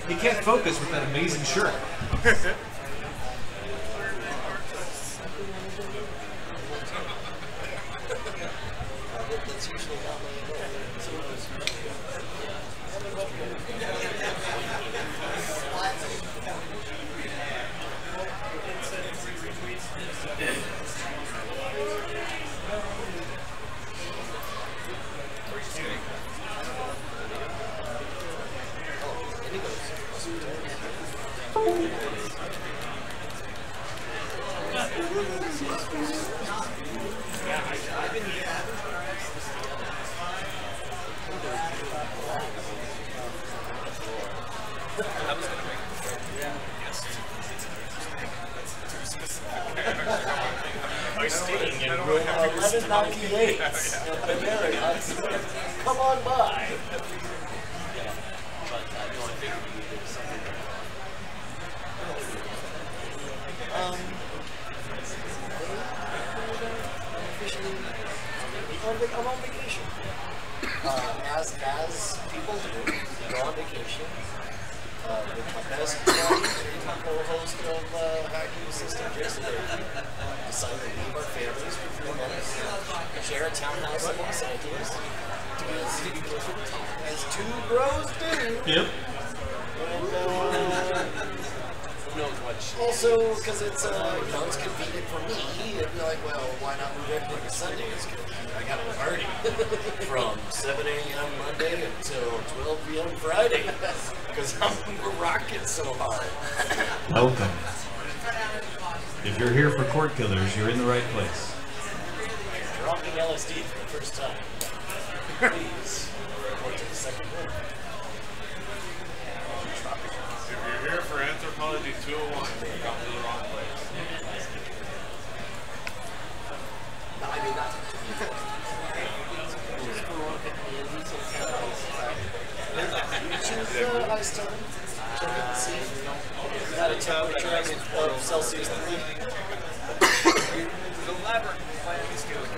He can't focus with that amazing shirt. Merritt, come on by. I'm on vacation. As people do, go on vacation. With my best co-host of Hacking System, Jason, decided to leave our families for 3 months, share a townhouse in Los Angeles, to be able to be closer to Tom, as two bros do. Yep. And also, because it's it's convenient for me, it'd be like, well, why not move everything to Sundays? Because I got a party from 7 a.m. Monday until 12 p.m. Friday. Because we're rocking so hard. Welcome. If you're here for CordKillers, you're in the right place. If you're dropping LSD for the first time, please report to the second one. If you're here for Anthropology 201, you're going to the wrong place. No, I mean, not ice time. Check it and see. At a temperature of Celsius 3. The elaborate plan is good.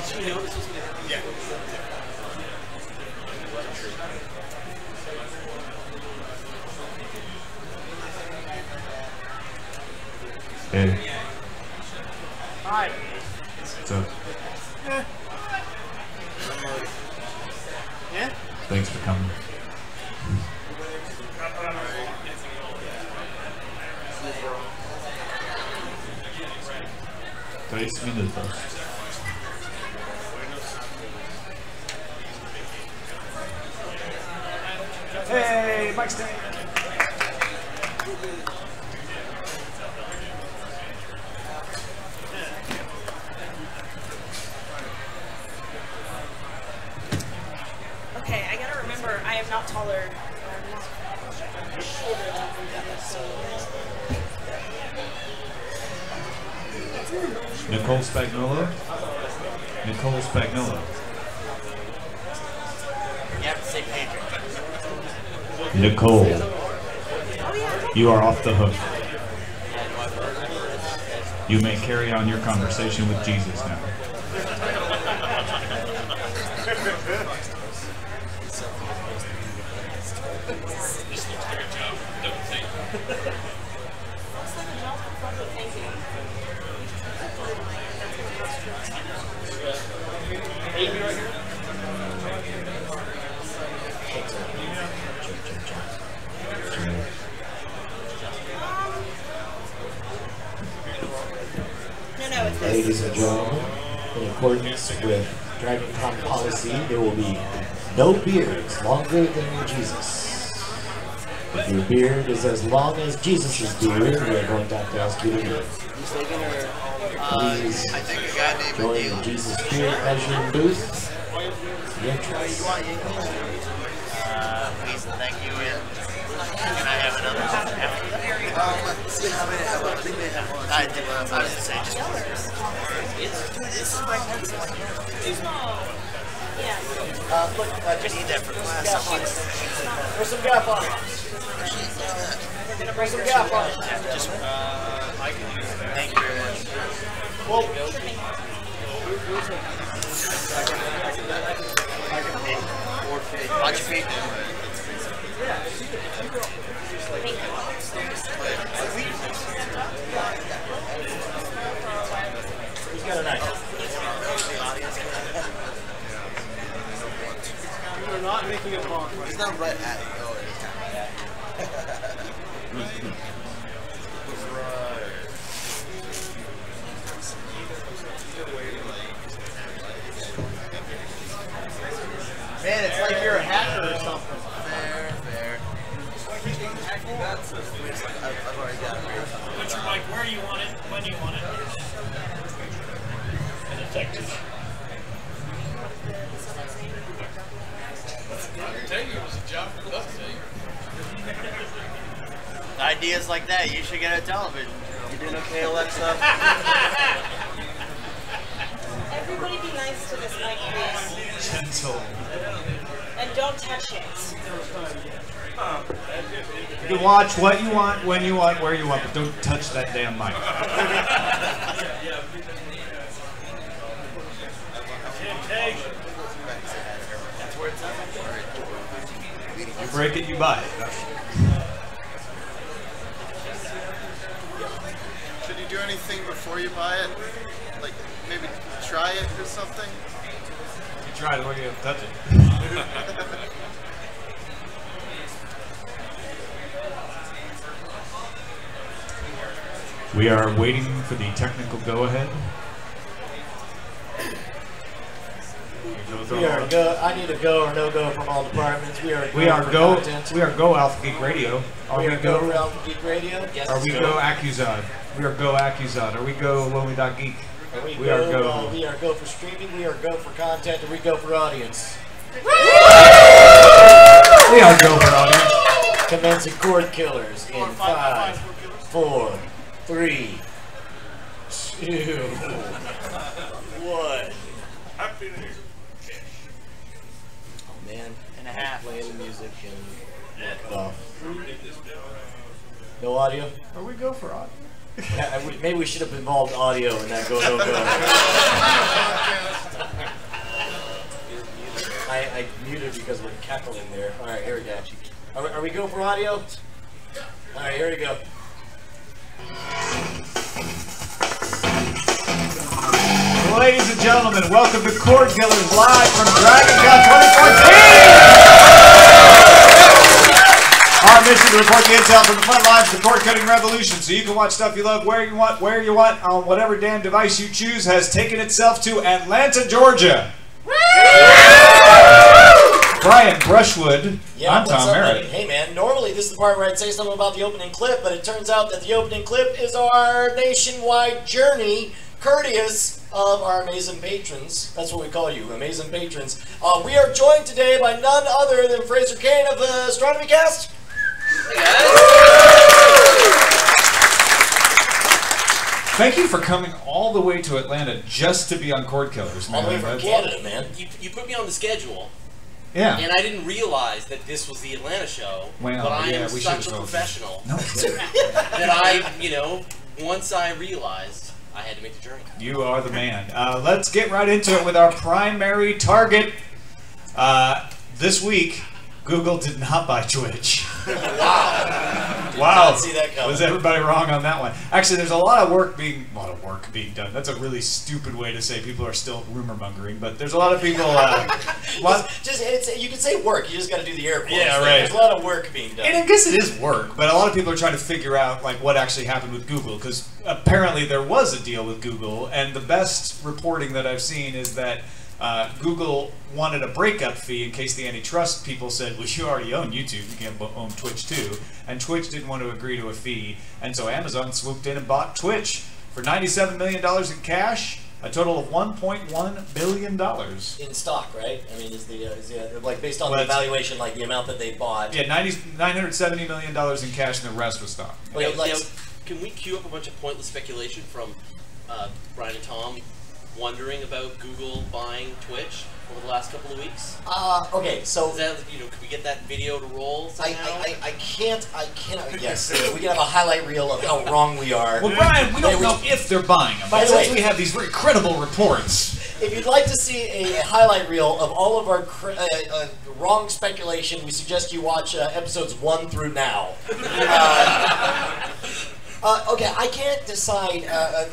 Did you know this was going to happen? Yeah. Hey. Hi. What's up? Yeah? Thanks for coming. 3 minutos. Hey, Mike's Tank. Okay, I gotta remember, I am not taller. Nicole Spagnuolo? Nicole Spagnuolo. You have to say Pedro. Nicole, you are off the hook. You may carry on your conversation with Jesus now. Ladies and gentlemen, in accordance with DragonCon policy, there will be no beards longer than Jesus. If your beard is as long as Jesus' beard, we are going to have to ask you to leave. Please join the Jesus Beard measuring booth. Please, thank you. Can I have another one after that? I was going to say just one. This is my pencil. Yeah. Look, I just need that for class. There's some gap on it. There's some gap on it. Just, I can use that. Thank you very much. Well, Watch your feet. Who's got a knife? We're not making it long. He's not right at it. Oh, Man, it's like you're a hacker or something. fair. I've already got it. Put your mic where you want it, when you want it. And effective. Ideas like that, you should get a television. You doing okay, Alexa? Everybody be nice to this mic, please. Gentle. And don't touch it. You can watch what you want, when you want, where you want, but don't touch that damn mic. You break it, you buy it. Should you do anything before you buy it? Like maybe try it or something? You try it, when you touch it. We are waiting for the technical go-ahead. I need a go or no go from all departments. We are go Alpha Geek Radio. Are we go Alpha Geek Radio? Yes. Are we go Accuzod? We are go Accuzod. Are we go Lonely.geek? We are go. We are go for streaming. We are go for content. Or we go for audience. We are go for audience. Commencing CordKillers in 5, 4, 3, 2, 1. Happy to hear. Oh man, and a half playing the music and off. No audio? Are we go for audio? Yeah, maybe we should have involved audio in that go no go. I muted because we're cackling there. All right, here we go. Are we go for audio? All right, here we go. Ladies and gentlemen, welcome to CordKillers live from DragonCon 2014! Our mission to report the intel from the front lines of the cord cutting revolution so you can watch stuff you love where you want, on whatever damn device you choose has taken itself to Atlanta, Georgia. Brian Brushwood. Yeah, I'm Tom Merritt. Hey man, normally this is the part where I'd say something about the opening clip, but it turns out that the opening clip is our nationwide journey, courteous of our amazing patrons. That's what we call you, amazing patrons. We are joined today by none other than Fraser Kane of the Astronomy Cast. Hey guys. Thank you for coming all the way to Atlanta just to be on CordKillers. All the way from Canada, man. You put me on the schedule. Yeah. And I didn't realize that this was the Atlanta show. Well, but I yeah, am we such a professional. No. That I, once I realized I had to make the journey. You are the man. Let's get right into it with our primary target. This week, Google did not buy Twitch. Wow. Did not see that coming. Was everybody wrong on that one? Actually, there's a lot of work being done. That's a really stupid way to say people are still rumor mongering, but there's a lot of people. You can say work. You just got to do the air quotes. Yeah, right. There's a lot of work being done. And I guess it is work, but a lot of people are trying to figure out what actually happened with Google, because apparently there was a deal with Google, and the best reporting that I've seen is that Google wanted a breakup fee in case the antitrust people said, well, you already own YouTube, you can't own Twitch too, and Twitch didn't want to agree to a fee, and so Amazon swooped in and bought Twitch for $97 million in cash, a total of $1.1 billion. In stock, right? I mean, is the based on the valuation, the amount that they bought? Yeah, $970 million in cash, and the rest was stock. Can we queue up a bunch of pointless speculation from Brian and Tom wondering about Google buying Twitch over the last couple of weeks? Okay, so is that, could we get that video to roll somehow? I cannot. Yes, we can have a highlight reel of how wrong we are. Well, Brian, we don't know if they're buying them. By the way, we have these very credible reports. If you'd like to see a highlight reel of all of our wrong speculation, we suggest you watch episodes 1 through now. Okay, I can't decide.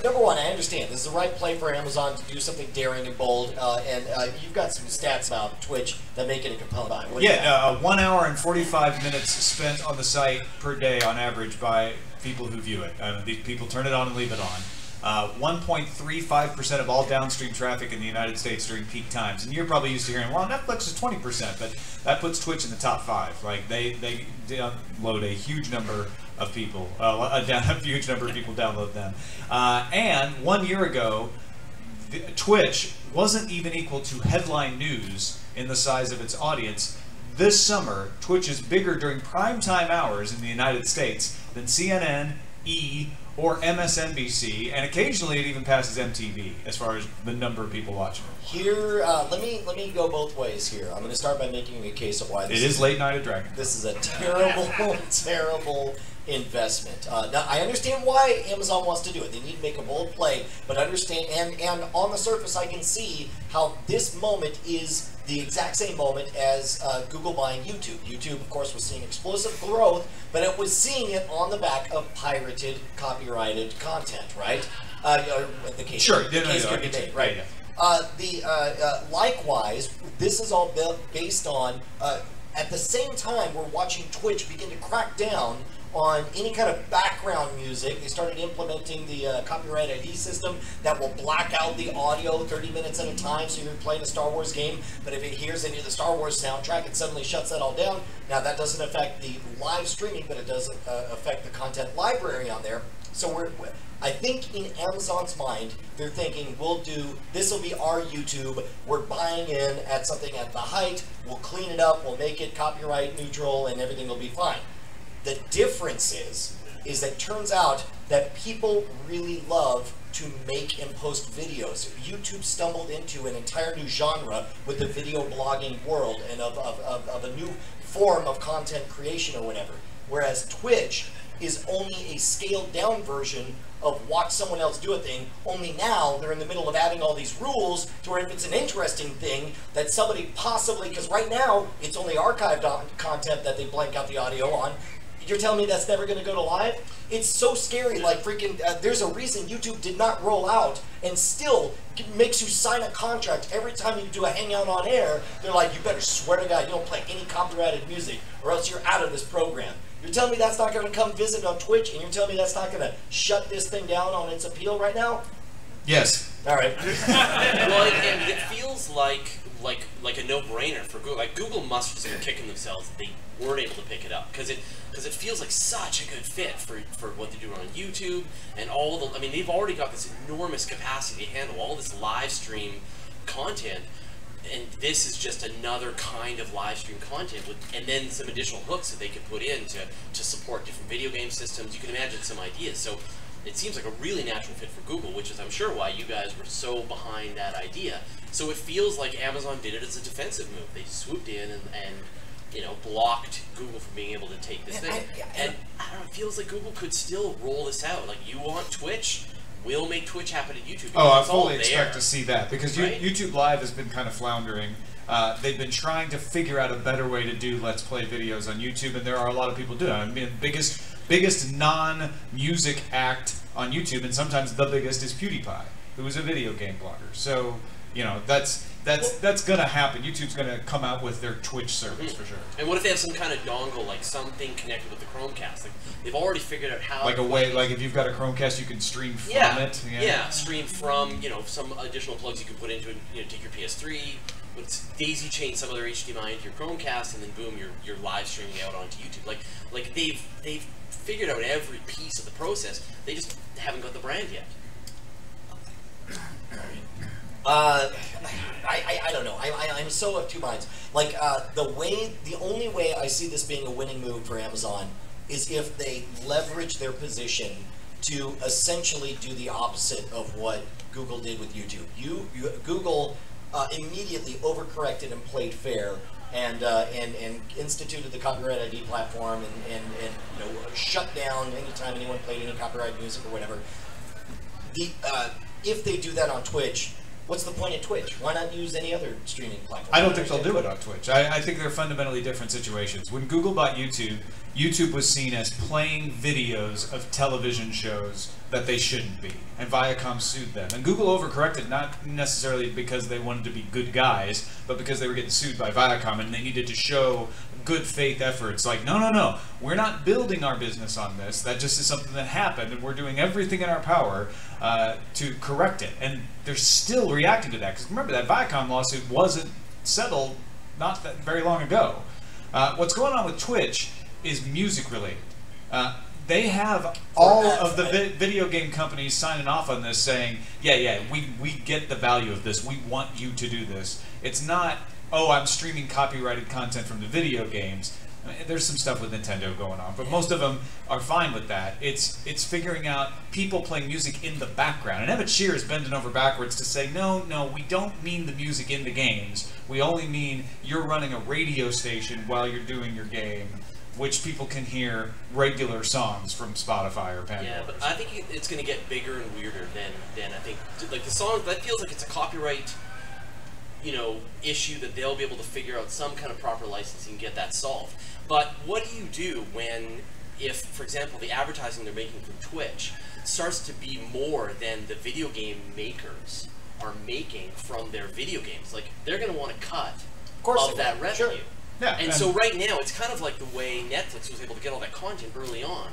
Number one, I understand this is the right play for Amazon to do something daring and bold, and you've got some stats about Twitch that make it a compelling buy. 1 hour and 45 minutes spent on the site per day on average by people who view it. These people turn it on and leave it on. 1.35% of all downstream traffic in the United States during peak times. And you're probably used to hearing, well, Netflix is 20%, but that puts Twitch in the top 5. Like, they download a huge number of people, a huge number of people download them. And 1 year ago, Twitch wasn't even equal to headline news in the size of its audience. This summer, Twitch is bigger during primetime hours in the United States than CNN, E!, or MSNBC, and occasionally it even passes MTV as far as the number of people watching it. Here, let me go both ways here. I'm going to start by making a case of why this is late night at DragonCon. This is a terrible, terrible investment. Now, I understand why Amazon wants to do it. They need to make a bold play, but understand, and on the surface, I can see how this moment is the exact same moment as Google buying YouTube. YouTube, of course, was seeing explosive growth, but it was seeing it on the back of pirated, copyrighted content, right? The case, sure, the case could be made, right? Likewise, this is all based on, at the same time, we're watching Twitch begin to crack down on any kind of background music. They started implementing the copyright ID system that will black out the audio 30 minutes at a time, so you're playing a Star Wars game, but if it hears any of the Star Wars soundtrack, it suddenly shuts that all down. Now, that doesn't affect the live streaming, but it does affect the content library on there. So I think in Amazon's mind, they're thinking, this will be our YouTube, we're buying in at something at the height, we'll clean it up, we'll make it copyright neutral, and everything will be fine. The difference is that it turns out that people really love to make and post videos. YouTube stumbled into an entire new genre with the video blogging world and of a new form of content creation or whatever. Whereas Twitch is only a scaled down version of watch someone else do a thing, only now they're in the middle of adding all these rules to where if it's an interesting thing that somebody possibly, because right now it's only archived content that they blank out the audio on. You're telling me that's never going to go to live? It's so scary, like freaking, there's a reason YouTube did not roll out and still makes you sign a contract every time you do a hangout on air. They're like, you better swear to God you don't play any copyrighted music or else you're out of this program. You're telling me that's not going to come visit on Twitch and you're telling me that's not going to shut this thing down on its appeal right now? Yes. All right. Well, and it feels like a no-brainer for Google. Like, Google must have just been kicking themselves that they weren't able to pick it up because it feels like such a good fit for what they do on YouTube and all the. I mean, they've already got this enormous capacity to handle all this live stream content, and this is just another kind of live stream content and then some additional hooks that they could put in to support different video game systems. You can imagine some ideas. So it seems like a really natural fit for Google, which is, I'm sure, why you guys were so behind that idea. So it feels like Amazon did it as a defensive move. They swooped in and blocked Google from being able to take this thing. And I don't know, it feels like Google could still roll this out. Like, you want Twitch? We'll make Twitch happen at YouTube. Oh, I fully expect to see that because right? YouTube Live has been kind of floundering. They've been trying to figure out a better way to do Let's Play videos on YouTube, and there are a lot of people doing it. I mean, biggest non-music act on YouTube, and sometimes the biggest is PewDiePie, who is a video game blogger. So, that's gonna happen. YouTube's gonna come out with their Twitch service for sure. And what if they have some kind of dongle, like something connected with the Chromecast? Like, they've already figured out how. Like if you've got a Chromecast, you can stream from it. Yeah, stream from some additional plugs you can put into it. Take your PS3. Let's daisy chain some other HDMI into your Chromecast, and then boom, you're live streaming out onto YouTube. Like they've figured out every piece of the process. They just haven't got the brand yet. I don't know. I'm so of two minds. Like the only way I see this being a winning move for Amazon is if they leverage their position to essentially do the opposite of what Google did with YouTube. Google immediately overcorrected and played fair, and instituted the copyright ID platform, and shut down anytime anyone played any copyright music or whatever. If they do that on Twitch, what's the point of Twitch? Why not use any other streaming platform? I don't think they'll do it on Twitch. I think they're fundamentally different situations. When Google bought YouTube, YouTube was seen as playing videos of television shows that they shouldn't be, and Viacom sued them. And Google overcorrected, not necessarily because they wanted to be good guys, but because they were getting sued by Viacom, and they needed to show good faith efforts. Like, no, we're not building our business on this. That just is something that happened, and we're doing everything in our power to correct it. And they're still reacting to that, because remember, that Viacom lawsuit wasn't settled not that very long ago. What's going on with Twitch is music related. They have all of the video game companies signing off on this, saying, yeah, we get the value of this. We want you to do this. It's not, oh, I'm streaming copyrighted content from the video games. I mean, there's some stuff with Nintendo going on, but most of them are fine with that. It's figuring out people playing music in the background. And Emmett Shear is bending over backwards to say, no, we don't mean the music in the games. We only mean you're running a radio station while you're doing your game, which people can hear regular songs from Spotify or Pandora. Yeah, but I think it's going to get bigger and weirder than I think. Like the song, that feels like it's a copyright, issue that they'll be able to figure out some kind of proper licensing and get that solved. But what do you do if, for example, the advertising they're making from Twitch starts to be more than the video game makers are making from their video games? Like, they're going to want to cut of that revenue. Sure. Yeah, and so right now, it's kind of like the way Netflix was able to get all that content early on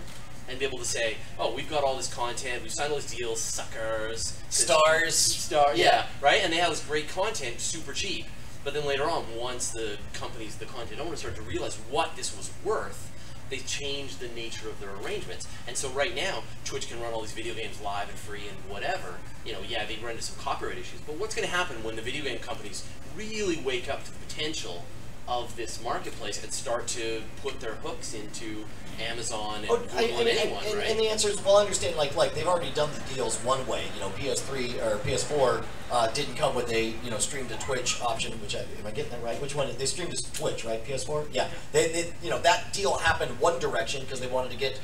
and be able to say, oh, we've got all this content, we've signed all these deals, suckers. Stars. Yeah, right? And they have this great content, super cheap. But then later on, once the companies, the content owners started to realize what this was worth, they changed the nature of their arrangements. And so right now, Twitch can run all these video games live and free and whatever. Yeah, they run into some copyright issues. But what's going to happen when the video game companies really wake up to the potential of this marketplace and start to put their hooks into Amazon and Google and anyone, right? And the answer is, well, I understand, like they've already done the deals one way. PS3 or PS4 didn't come with a stream to Twitch option. Which am I getting that right? Which one? They streamed to Twitch, right? PS4. Yeah. They that deal happened one direction because they wanted to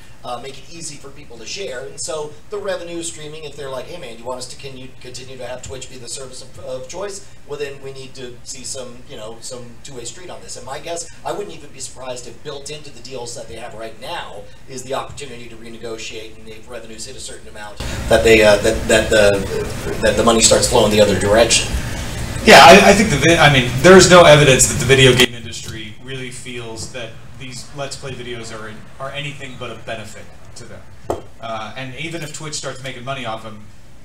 make it easy for people to share, and so the revenue streaming. If they're like, hey man, you want us to continue to have Twitch be the service of choice? Well, then we need to see some two-way street on this. And my guess, I wouldn't even be surprised if built into the deals that they have right now is the opportunity to renegotiate, and if revenues hit a certain amount, that they that the money starts flowing the other direction. Yeah, I think there's no evidence that the video game industry really feels that these Let's Play videos are anything but a benefit to them. And even if Twitch starts making money off them,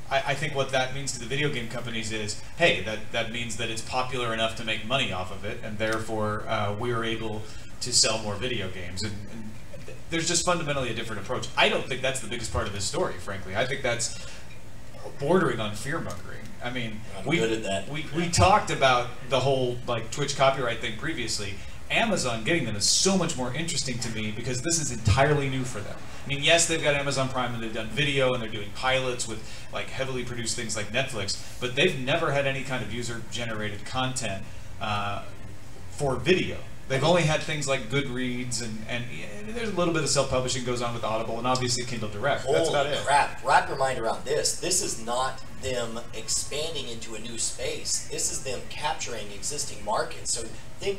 I think what that means to the video game companies is, hey, that means that it's popular enough to make money off of it, and therefore we're able to sell more video games. And there's just fundamentally a different approach. I don't think that's the biggest part of this story, frankly. I think that's bordering on fear-mongering. I mean, we talked about the whole Twitch copyright thing previously. Amazon getting them is so much more interesting to me because this is entirely new for them. I mean, yes, they've got Amazon Prime and they've done video and they're doing pilots with heavily produced things like Netflix, but they've never had any kind of user-generated content for video. They've only had things like Goodreads and there's a little bit of self-publishing goes on with Audible and obviously Kindle Direct. That's about it. Holy crap. Wrap your mind around this. This is not them expanding into a new space. This is them capturing existing markets. So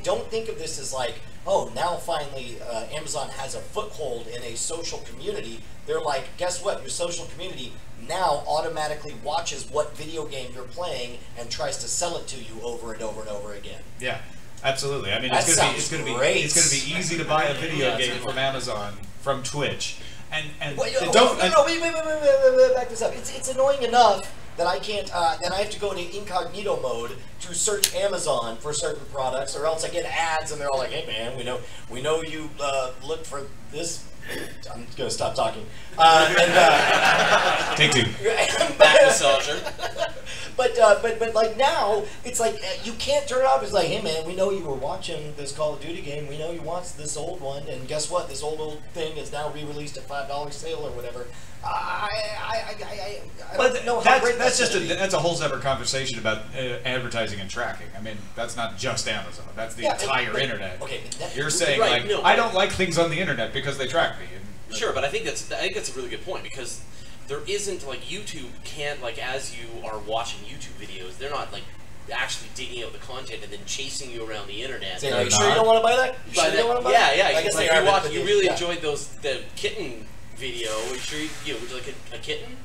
don't think of this as like, oh, now finally Amazon has a foothold in a social community. They're like, guess what? Your social community now automatically watches what video game you're playing and tries to sell it to you over and over and over again. Yeah. Absolutely. I mean, it's going to be easy to buy a video game from Amazon, from Twitch, and wait, back this up. It's annoying enough that I can't. Then I have to go into incognito mode to search Amazon for certain products, or else I get ads, and they're all like, "Hey man, we know you look for this." I'm gonna stop talking. Take two. Back massager. But like now, it's like you can't turn it off. It's like, hey man, we know you were watching this Call of Duty game. We know you watched this old one, and guess what? This old thing is now re-released at $5 sale or whatever. I don't know how great that's a whole separate conversation about advertising and tracking. I mean, that's not just Amazon. That's the entire internet. Okay, you're saying I don't like things on the internet because they track me. Sure, but I think that's a really good point because there isn't like YouTube can't like as you are watching YouTube videos, they're not like actually digging out the content and then chasing you around the internet. So are you sure you don't want to buy that? You sure you don't want to buy that? Yeah. I guess like they are, you really enjoyed the kitten video. Are you sure you would you like a kitten?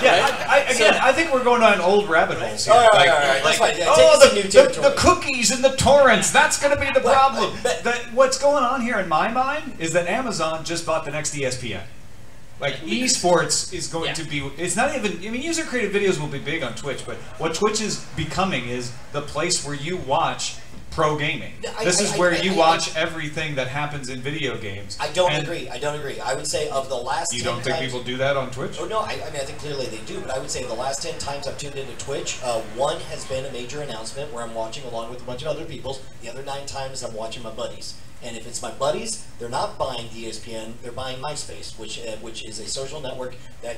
Yeah, I think we're going on old rabbit holes here. All right. That's fine. Yeah, the cookies and the torrents, that's going to be the problem. What's going on here in my mind is that Amazon just bought the next ESPN. Like, esports is going to be, it's not even, I mean, user-created videos will be big on Twitch, but what Twitch is becoming is the place where you watch pro gaming. This is where you watch everything that happens in video games. I don't agree. I would say of the last 10 You don't think people do that on Twitch? Oh, no, I mean, I think clearly they do, but I would say the last 10 times I've tuned into Twitch, one has been a major announcement where I'm watching along with a bunch of other people. The other 9 times I'm watching my buddies. And if it's my buddies, they're not buying ESPN, they're buying MySpace, which is a social network that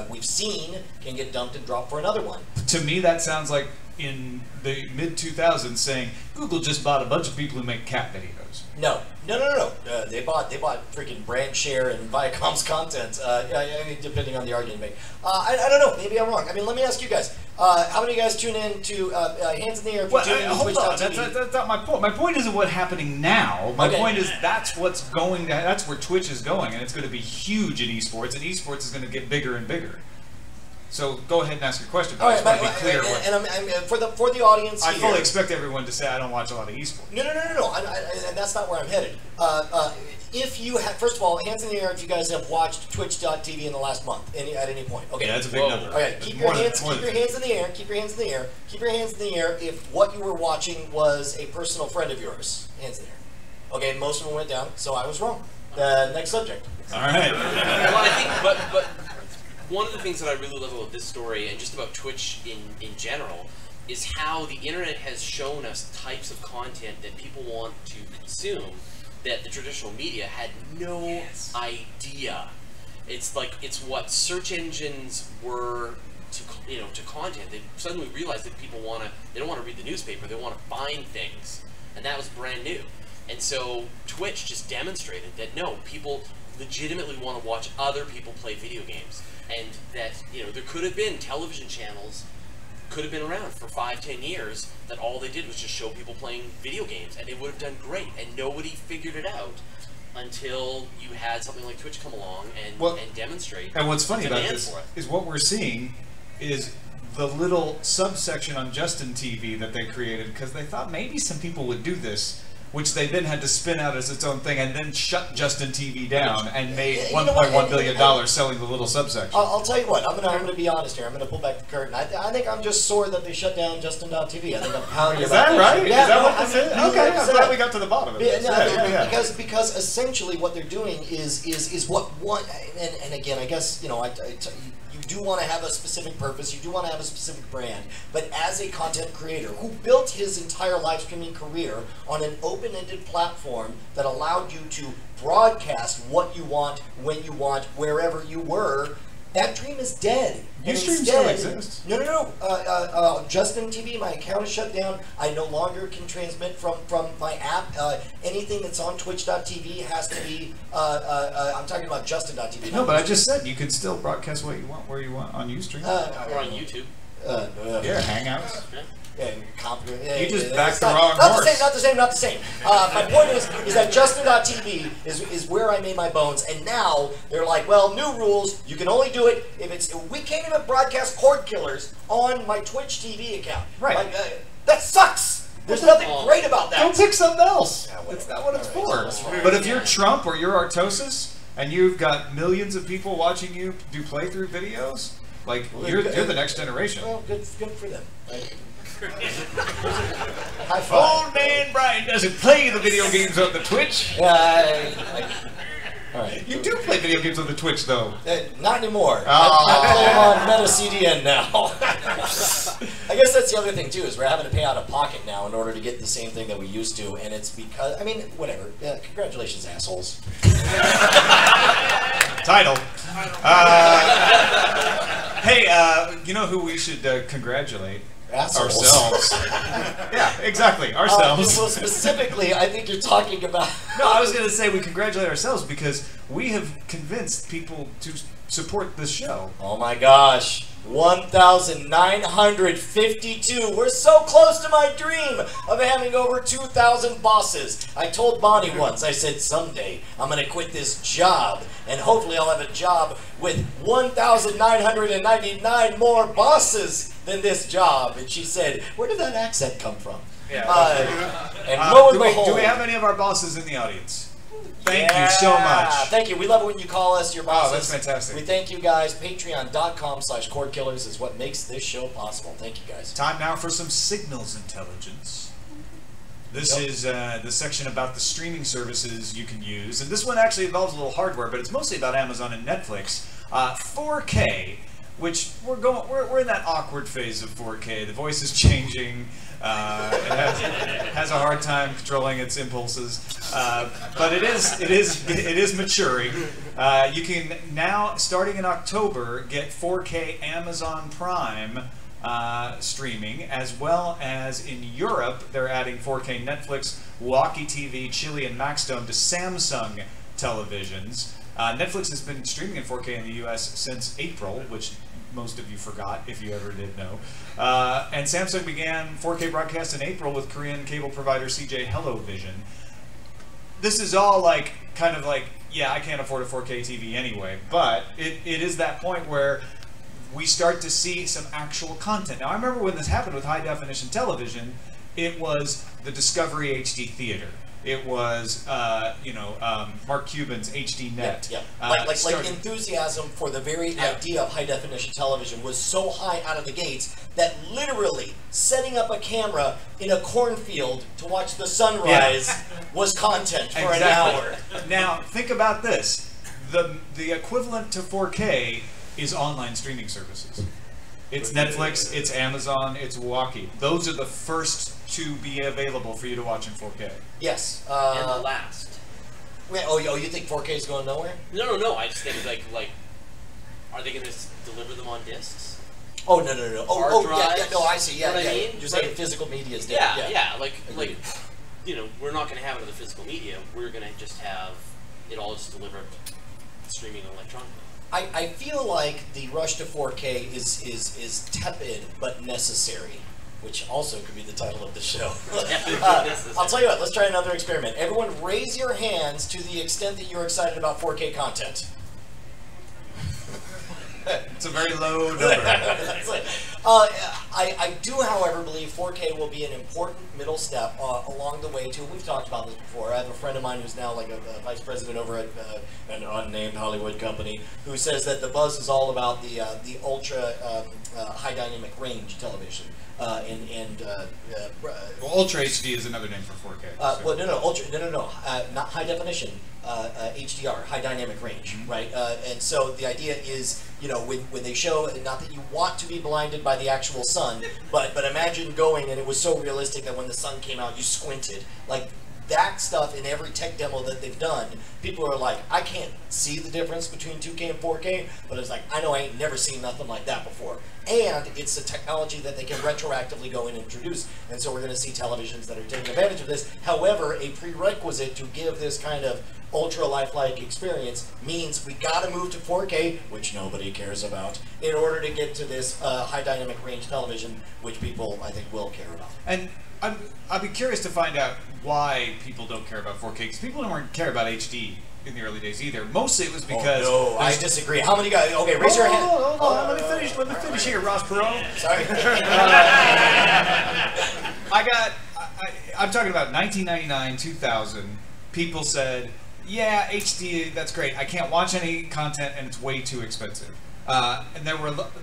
we've seen can get dumped and dropped for another one. To me, that sounds like in the mid-2000s saying, Google just bought a bunch of people who make cat videos. No. They bought freaking brand share and Viacom's content. I mean, depending on the argument you make. I don't know. Maybe I'm wrong. I mean, let me ask you guys. How many of you guys tune in to Hands in the Air? Hold on. That's not my point. My point isn't what's happening now. My point is that's what's going. That's where Twitch is going, and it's going to be huge in esports, and esports is going to get bigger and bigger. So go ahead and ask your question. But I just want to be clear. For the audience I here, fully expect everyone to say I don't watch a lot of esports. No. And that's not where I'm headed. If you have, first of all, hands in the air if you guys have watched Twitch.tv in the last month, at any point. Okay. Yeah, that's a big number. Okay, keep your hands in the air. Keep your hands in the air. Keep your hands in the air if what you were watching was a personal friend of yours. Hands in the air. Okay, most of them went down, so I was wrong. Next subject. All right. Well, I think, but one of the things that I really love about this story and just about Twitch in general is how the internet has shown us types of content that people want to consume that the traditional media had no idea. It's like it's what search engines were to content. They suddenly realized that people they don't want to read the newspaper, they want to find things, and that was brand new. And so Twitch just demonstrated that no, people legitimately want to watch other people play video games, and that there could have been television channels could have been around for 5-10 years that all they did was just show people playing video games, and they would have done great, and nobody figured it out until you had something like Twitch come along and demonstrate. And what's funny about this is what we're seeing is the little subsection on Justin TV that they created because they thought maybe some people would do this, which they then had to spin out as its own thing and then shut Justin TV down and made $1.1 billion selling the little subsection. I'll tell you what, I'm gonna be honest here. I'm gonna pull back the curtain. I think I'm just sore that they shut down Justin.tv. I think I'm pounding Is about that right? Yeah, is that what this is? Okay, I'm glad we got to the bottom of it. Because essentially what they're doing is what one, and again, I guess, you do want to have a specific purpose, you do want to have a specific brand, but as a content creator who built his entire live streaming career on an open-ended platform that allowed you to broadcast what you want, when you want, wherever you were, that dream is dead. Ustream still exists. No. Justin TV, my account is shut down. I no longer can transmit from my app. Anything that's on Twitch.tv has to be. I'm talking about Justin.tv. No, but I just said you can still broadcast what you want, where you want on Ustream. Or on YouTube. Hangouts. You just backed the wrong horse. Not the same. My point is that Justin.tv is where I made my bones, and now they're like, well, new rules. You can only do it if it's. We can't even broadcast CordKillers on my Twitch TV account. Right. Like, that sucks. There's nothing great about that. Go pick something else. That's not what it's for. But if you're Trump or you're Artosis, and you've got millions of people watching you do playthrough videos, like you're the next generation. Well, good for them. High five. Old man Brian doesn't play the video games on the Twitch. All right. You do play video games on the Twitch, though. Not anymore. I play them on Meta CDN now. I guess that's the other thing, too, is we're having to pay out of pocket now in order to get the same thing that we used to, and it's because, I mean, whatever. Congratulations, assholes. Title. Hey, you know who we should congratulate? Assholes. ourselves. Yeah, exactly, ourselves. Well, specifically, I think you're talking about. No, I was going to say we congratulate ourselves because we have convinced people to support this show. Oh my gosh. 1,952. We're so close to my dream of having over 2,000 bosses. I told Bonnie once, I said, someday I'm going to quit this job, and hopefully I'll have a job with 1,999 more bosses than this job. And she said, where did that accent come from? Yeah. And lo and do behold. we have any of our bosses in the audience? Thank you so much. Thank you. We love it when you call us your bosses. Oh, that's fantastic. We thank you guys. Patreon.com/CordKillers is what makes this show possible. Thank you guys. Time now for some signals intelligence. This is the section about the streaming services you can use, and this one actually involves a little hardware, but it's mostly about Amazon and Netflix. 4K, which we're in that awkward phase of 4K. The voice is changing. It has a hard time controlling its impulses, but it is maturing. You can now, starting in October, get 4K Amazon Prime streaming, as well as in Europe, they're adding 4K Netflix, Walkie TV, Chili, and Maxdome to Samsung televisions. Netflix has been streaming in 4K in the US since April, which most of you forgot, if you ever did know. And Samsung began 4K broadcast in April with Korean cable provider CJ HelloVision. This is all kind of like, yeah, I can't afford a 4K TV anyway, but it is that point where we start to see some actual content. Now, I remember when this happened with high definition television, it was the Discovery HD Theater. It was, Mark Cuban's HD Net. Yeah. Like enthusiasm for the very idea of high definition television was so high out of the gates that literally setting up a camera in a cornfield to watch the sunrise was content for an hour. Now, think about this. The equivalent to 4K is online streaming services. It's Netflix, it's Amazon, it's Walkie. Those are the first to be available for you to watch in 4K. Yes. And the last. Wait, you think 4K is going nowhere? No. I just think like, are they going to deliver them on discs? Oh no. Hard drives? Yeah. No, I see. Yeah, You know what I mean? You're saying physical media is dead. Yeah. Like we're not going to have it in the physical media. We're going to just have it all just delivered streaming electronically. I feel like the rush to 4K is tepid but necessary, which also could be the title of the show. I'll tell you what, let's try another experiment. Everyone raise your hands to the extent that you're excited about 4K content. It's a very low number. I do, however, believe 4K will be an important middle step along the way to, we've talked about this before, I have a friend of mine who's now like a vice president over at an unnamed Hollywood company who says that the buzz is all about the ultra high dynamic range television. Ultra HD is another name for 4K. Well, no, not high definition, HDR, high dynamic range, right? And so the idea is, when they show, not that you want to be blinded by the actual sun, but imagine going and it was so realistic that when the sun came out, you squinted. Like, that stuff in every tech demo that they've done, people are like, I can't see the difference between 2K and 4K, but it's like, I know I ain't never seen nothing like that before. And it's a technology that they can retroactively go in and introduce, and so we're going to see televisions that are taking advantage of this. However, a prerequisite to give this kind of ultra lifelike experience means we got to move to 4K, which nobody cares about, in order to get to this high dynamic range television, which people, I think, will care about. And I'd be curious to find out why people don't care about 4K, because people didn't care about HD in the early days either. Mostly it was because... Oh, no, I disagray. How many guys... Okay, raise your hand. Hold on. Let me finish here, Ross Perot. Sorry. I'm talking about 1999, 2000. People said, yeah, HD, that's great. I can't watch any content and it's way too expensive. And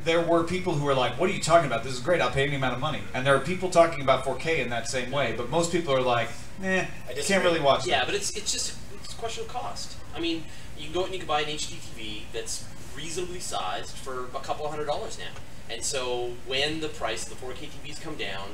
there were people who were like, what are you talking about? This is great. I'll pay any amount of money. And there are people talking about 4K in that same way. But most people are like, I can't really watch Yeah, that. but it's just a question of cost. I mean, you can go out and you can buy an HD TV that's reasonably sized for a couple $100 now. And so when the price of the 4K TVs come down,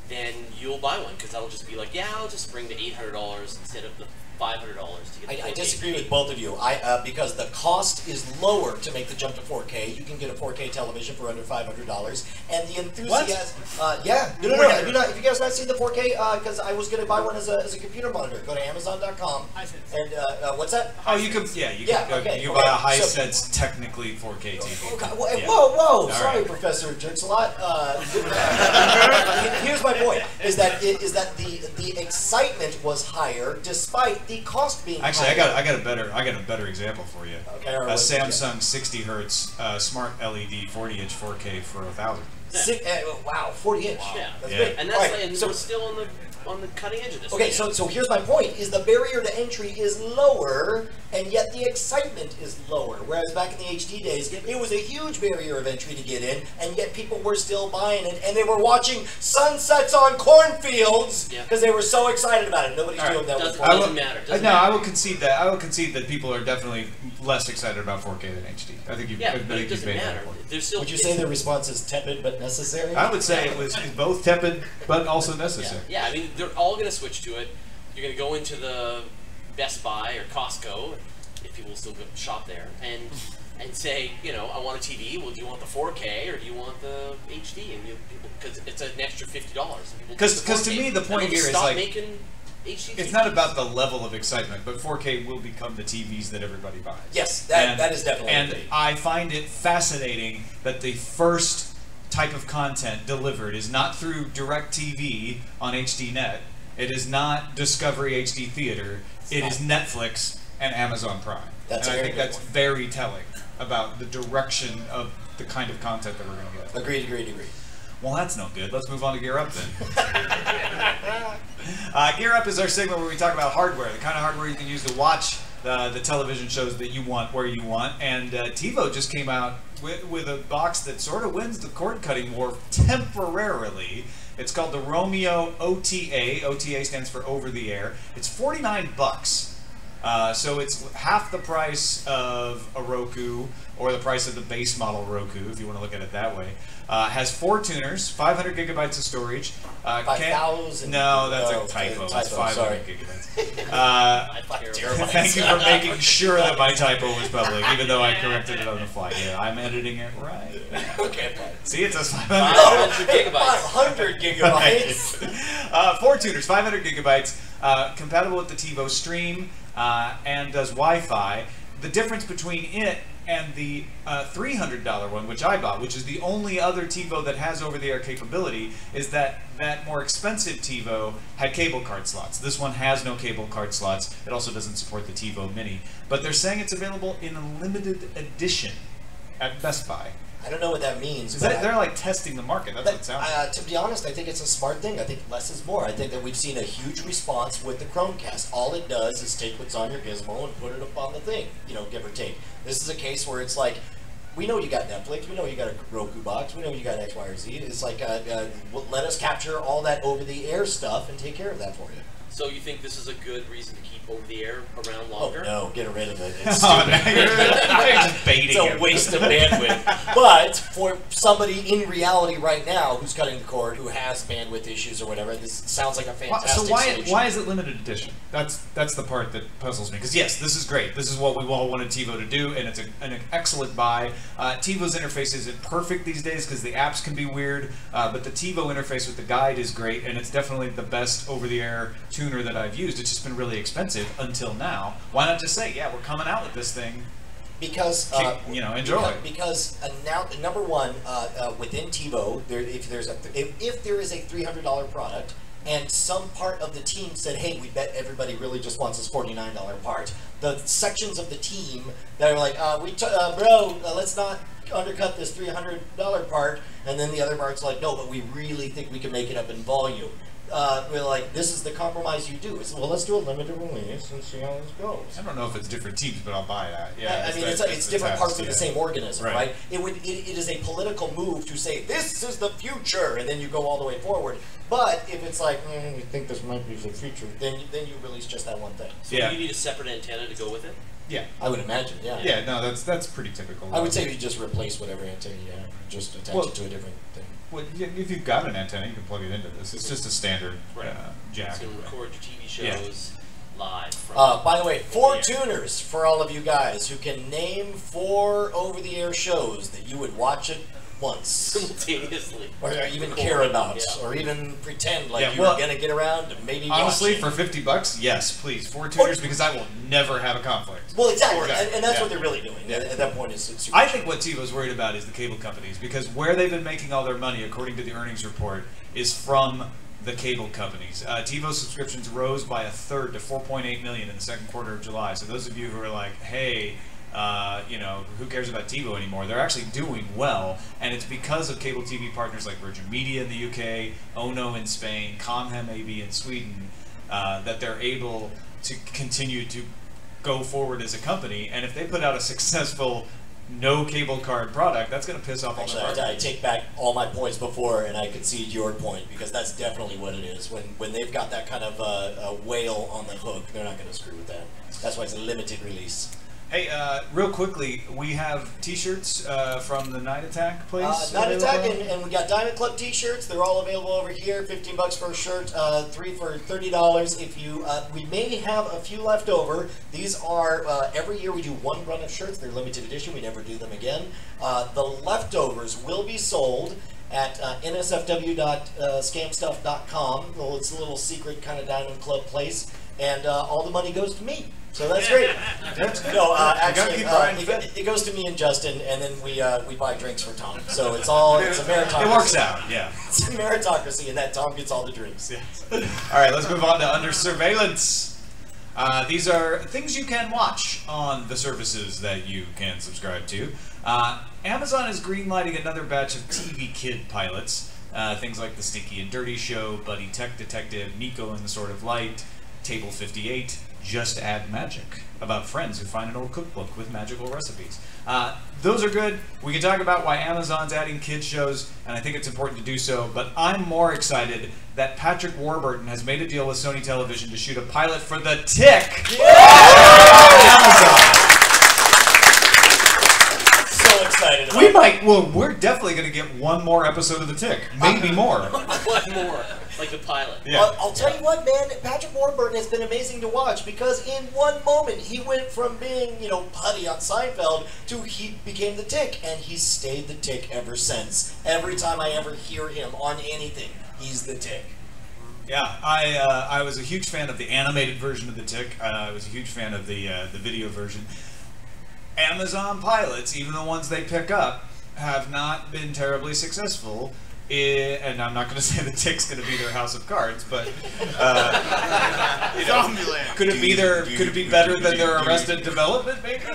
then you'll buy one because that'll just be like, yeah, I'll just bring the $800 instead of the $500 to get. I disagree with both of you. Because the cost is lower to make the jump to 4K. You can get a 4K television for under $500, and the enthusiasm. Yeah. No. Have you guys not seen the 4K? Because I was going to buy one as a computer monitor. Go to Amazon.com. And what's that? Oh, you can. Yeah, you can. Okay, you buy a Hisense technically 4K TV. Okay, Yeah. Whoa! All Sorry, right. Professor Jerks-a-lot. Here's my point: is that the excitement was higher despite the cost being Actually, higher. I got a better example for you. Okay, A all right, Samsung 60 hertz smart LED 40-inch 4K for $1,000. Wow, 40-inch. Yeah. That's Yeah. big. And that's All right, like, and so we're still on the cutting edge of this. okay, so here's my point: is the barrier to entry is lower, and yet the excitement is lower. Whereas back in the HD days, it was a huge barrier of entry to get in, and yet people were still buying it, and they were watching sunsets on cornfields because they were so excited about it. Nobody's doing that with 4K. Doesn't matter. I will concede that. I will concede that people are definitely less excited about 4K than HD. I think you've. Yeah, I but think it you've doesn't made that matter. point. There's still. Would you say the response is tepid but necessary? I would say it's both tepid but also necessary. Yeah, I mean, they're all going to switch to it. You're going to go into the Best Buy or Costco, if people still go shop there, and say, you know, I want a TV. Well, do you want the 4K or do you want the HD? And people, because it's an extra $50. Because to me the point here is like making HD. it's not about the level of excitement, but 4K will become the TVs that everybody buys. Yes, that is definitely. And a thing. I find it fascinating that the first type of content delivered is not through DirecTV on HDNet. It is not Discovery HD Theater. It is Netflix and Amazon Prime. That's and a I very think good that's one. very telling about the direction of the kind of content that we're going to get. Agreed. Well, that's no good. Let's move on to Gear Up then. Gear Up is our segment where we talk about hardware, the kind of hardware you can use to watch the television shows that you want where you want. And TiVo just came out with a box that sort of wins the cord cutting war temporarily. It's called the Romeo OTA. OTA stands for over the air. It's $49. So it's half the price of a Roku, or the price of the base model Roku, if you want to look at it that way. Has 4 tuners, 500 gigabytes of storage. 5,000. No, that's No, a typo. it's a That's typo, 500 sorry. gigabytes. Terabytes. Thank you for making sure that my typo was public, even though I corrected it on the fly. Yeah, I'm editing it right. Okay, fine. See, it says 500. 500 gigabytes. 500 gigabytes. 4 tuners, 500 gigabytes, compatible with the TiVo Stream, and does Wi-Fi. The difference between it and the $300 one, which I bought, which is the only other TiVo that has over-the-air capability, is that more expensive TiVo had cable card slots. This one has no cable card slots. It also doesn't support the TiVo Mini. But they're saying it's available in a limited edition at Best Buy. I don't know what that means. They're like testing the market. That's what it sounds like. To be honest, I think it's a smart thing. I think less is more. I think that we've seen a huge response with the Chromecast. All it does is take what's on your gizmo and put it up on the thing, you know, give or take. This is a case where it's like, we know you got Netflix, we know you got a Roku box, we know you got X, Y, or Z. It's like, let us capture all that over-the-air stuff and take care of that for you. So you think this is a good reason to keep over the air around Oh longer? no, get rid of it. It's Oh, stupid. now you're just baiting It's a him. waste of bandwidth. But for somebody in reality right now who's cutting the cord, who has bandwidth issues or whatever, this sounds like a fantastic So solution. why is it limited edition? That's the part that puzzles me. Because yes, this is great. This is what we all wanted TiVo to do, and it's an excellent buy. TiVo's interface isn't perfect these days because the apps can be weird, but the TiVo interface with the guide is great, and it's definitely the best over-the-air tuner that I've used. It's just been really expensive until now. Why not just say, yeah, we're coming out with this thing? Because enjoy. Because now, number one, within TiVo, if there is a $300 product, and some part of the team said, "Hey, we bet everybody really just wants this $49 part." The sections of the team that are like, let's not undercut this $300 part," and then the other part's like, "No, but we really think we can make it up in volume." We're like, this is the compromise you do. It's, well, let's do a limited release and see how this goes. I don't know if it's different teams, but I'll buy that. Yeah, I mean, it's different parts of the same organism, Right. right? It is a political move to say, this is the future, and then you go all the way forward. But if it's like, you think this might be the future, then you release just that one thing. So Yeah. do you need a separate antenna to go with it? Yeah. I would imagine, yeah. Yeah, no, that's pretty typical. I would say you just replace whatever antenna you have, just attach it to a different thing. Well, if you've got an antenna, you can plug it into this. It's just a standard Right. jack. It's going to record your TV Yeah. shows. live from. By the way, 4 tuners for all of you guys who can name 4 over-the-air shows that you would watch it once. Simultaneously. Or even care about, Yeah. or even pretend like Yeah, you were going to get around to maybe Honestly, watch it. for $50, yes, please. 4 tuners, because I will never have a conflict. Well, exactly, Exactly. and that's Yeah. what they're really doing. Yeah. At that point, it's super I think what TiVo's worried about is the cable companies, because where they've been making all their money, according to the earnings report, is from the cable companies. TiVo subscriptions rose by 1/3 to 4.8 million in the second quarter of July. So those of you who are like, hey, who cares about TiVo anymore? They're actually doing well, and it's because of cable TV partners like Virgin Media in the UK, Ono in Spain, Comhem AB in Sweden, that they're able to continue to go forward as a company. And if they put out a successful no cable card product, that's going to piss off all the Actually, I partners. take back all my points before, and I concede your point, because that's definitely what it is. When they've got that kind of a whale on the hook, they're not going to screw with that. That's why it's a limited release. Hey, real quickly, we have T-shirts from the Night Attack place. Night Attack, available? and we got Diamond Club T-shirts. They're all available over here. $15 for a shirt, 3 for $30. If you, we may have a few left over. These are every year we do 1 run of shirts. They're limited edition. We never do them again. The leftovers will be sold at nsfw.scamstuff.com. Well, it's a little secret kind of Diamond Club place, and all the money goes to me. So that's great. No, actually, it goes to me and Justin, and then we buy drinks for Tom. So it's a meritocracy. It works out, yeah. It's a meritocracy, and that Tom gets all the drinks. All right, let's move on to Under Surveillance. These are things you can watch on the services that you can subscribe to. Amazon is greenlighting another batch of TV Kid pilots. Things like The Stinky and Dirty Show, Buddy Tech Detective, Nico and the Sword of Light, Table 58, Just Add Magic, about friends who find an old cookbook with magical recipes. Those are good. We can talk about why Amazon's adding kids shows, and I think it's important to do so, but I'm more excited that Patrick Warburton has made a deal with Sony Television to shoot a pilot for The Tick on Amazon. So excited about We're definitely going to get 1 more episode of The Tick. Maybe more. 1 more, like the pilot. Yeah. I'll tell you what, man, Patrick Warburton has been amazing to watch, because in 1 moment he went from being, putty on Seinfeld to he became the Tick, and he's stayed the Tick ever since. Every time I ever hear him on anything, he's the Tick. Yeah, I was a huge fan of the animated version of The Tick. I was a huge fan of the video version. Amazon pilots, even the ones they pick up, have not been terribly successful. And I'm not going to say The Tick's going to be their House of Cards, but could it be better than their Arrested Development? Maybe. You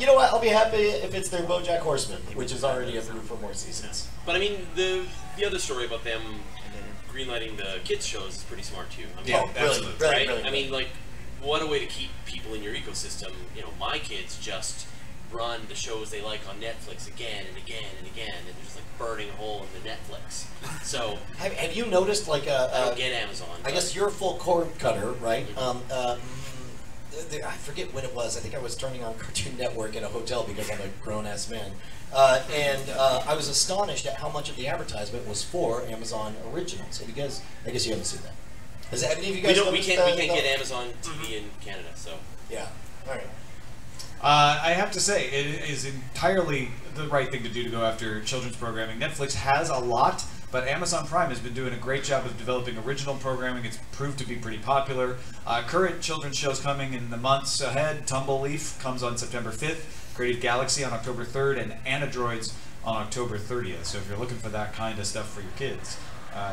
know what? I'll be happy if it's their BoJack Horseman, which is already approved for more seasons. But I mean, the other story about them greenlighting the kids shows is pretty smart too. I mean, Yeah, really, absolutely. right? really. I mean, like, what a way to keep people in your ecosystem. My kids just run the shows they like on Netflix again and again and again, and they're just like burning a hole in the Netflix. So Have you noticed, like, I don't get Amazon. I guess you're a full cord cutter, right? I forget when it was. I think I was turning on Cartoon Network in a hotel because I'm a grown-ass man. And I was astonished at how much of the advertisement was for Amazon Originals. I guess you haven't seen that. Has any of you guys we can't noticed get Amazon TV in Canada, so. Yeah. All right. I have to say, it is entirely the right thing to do to go after children's programming. Netflix has a lot, but Amazon Prime has been doing a great job of developing original programming. It's proved to be pretty popular. Current children's shows coming in the months ahead. Tumbleleaf comes on September 5th, Creative Galaxy on October 3rd, and Anadroids on October 30th. So if you're looking for that kind of stuff for your kids,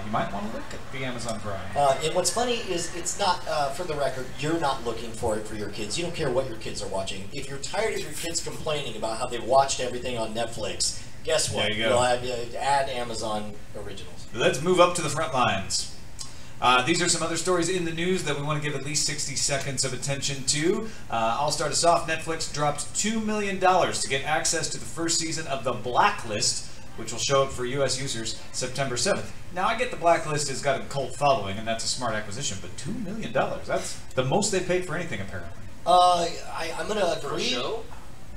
you might want to look at the Amazon Prime. And what's funny is it's not, for the record, you're not looking for it for your kids. You don't care what your kids are watching. If you're tired of your kids complaining about how they watched everything on Netflix, guess what? There you go. You'll add Amazon Originals. Let's move up to the front lines. These are some other stories in the news that we want to give at least 60 seconds of attention to. I'll start us off. Netflix dropped $2 million to get access to the first season of The Blacklist, which will show up for U.S. users September 7th. Now, I get The Blacklist has got a cult following, and that's a smart acquisition, but $2 million, that's the most they paid for anything, apparently. I'm going to For a agree. show?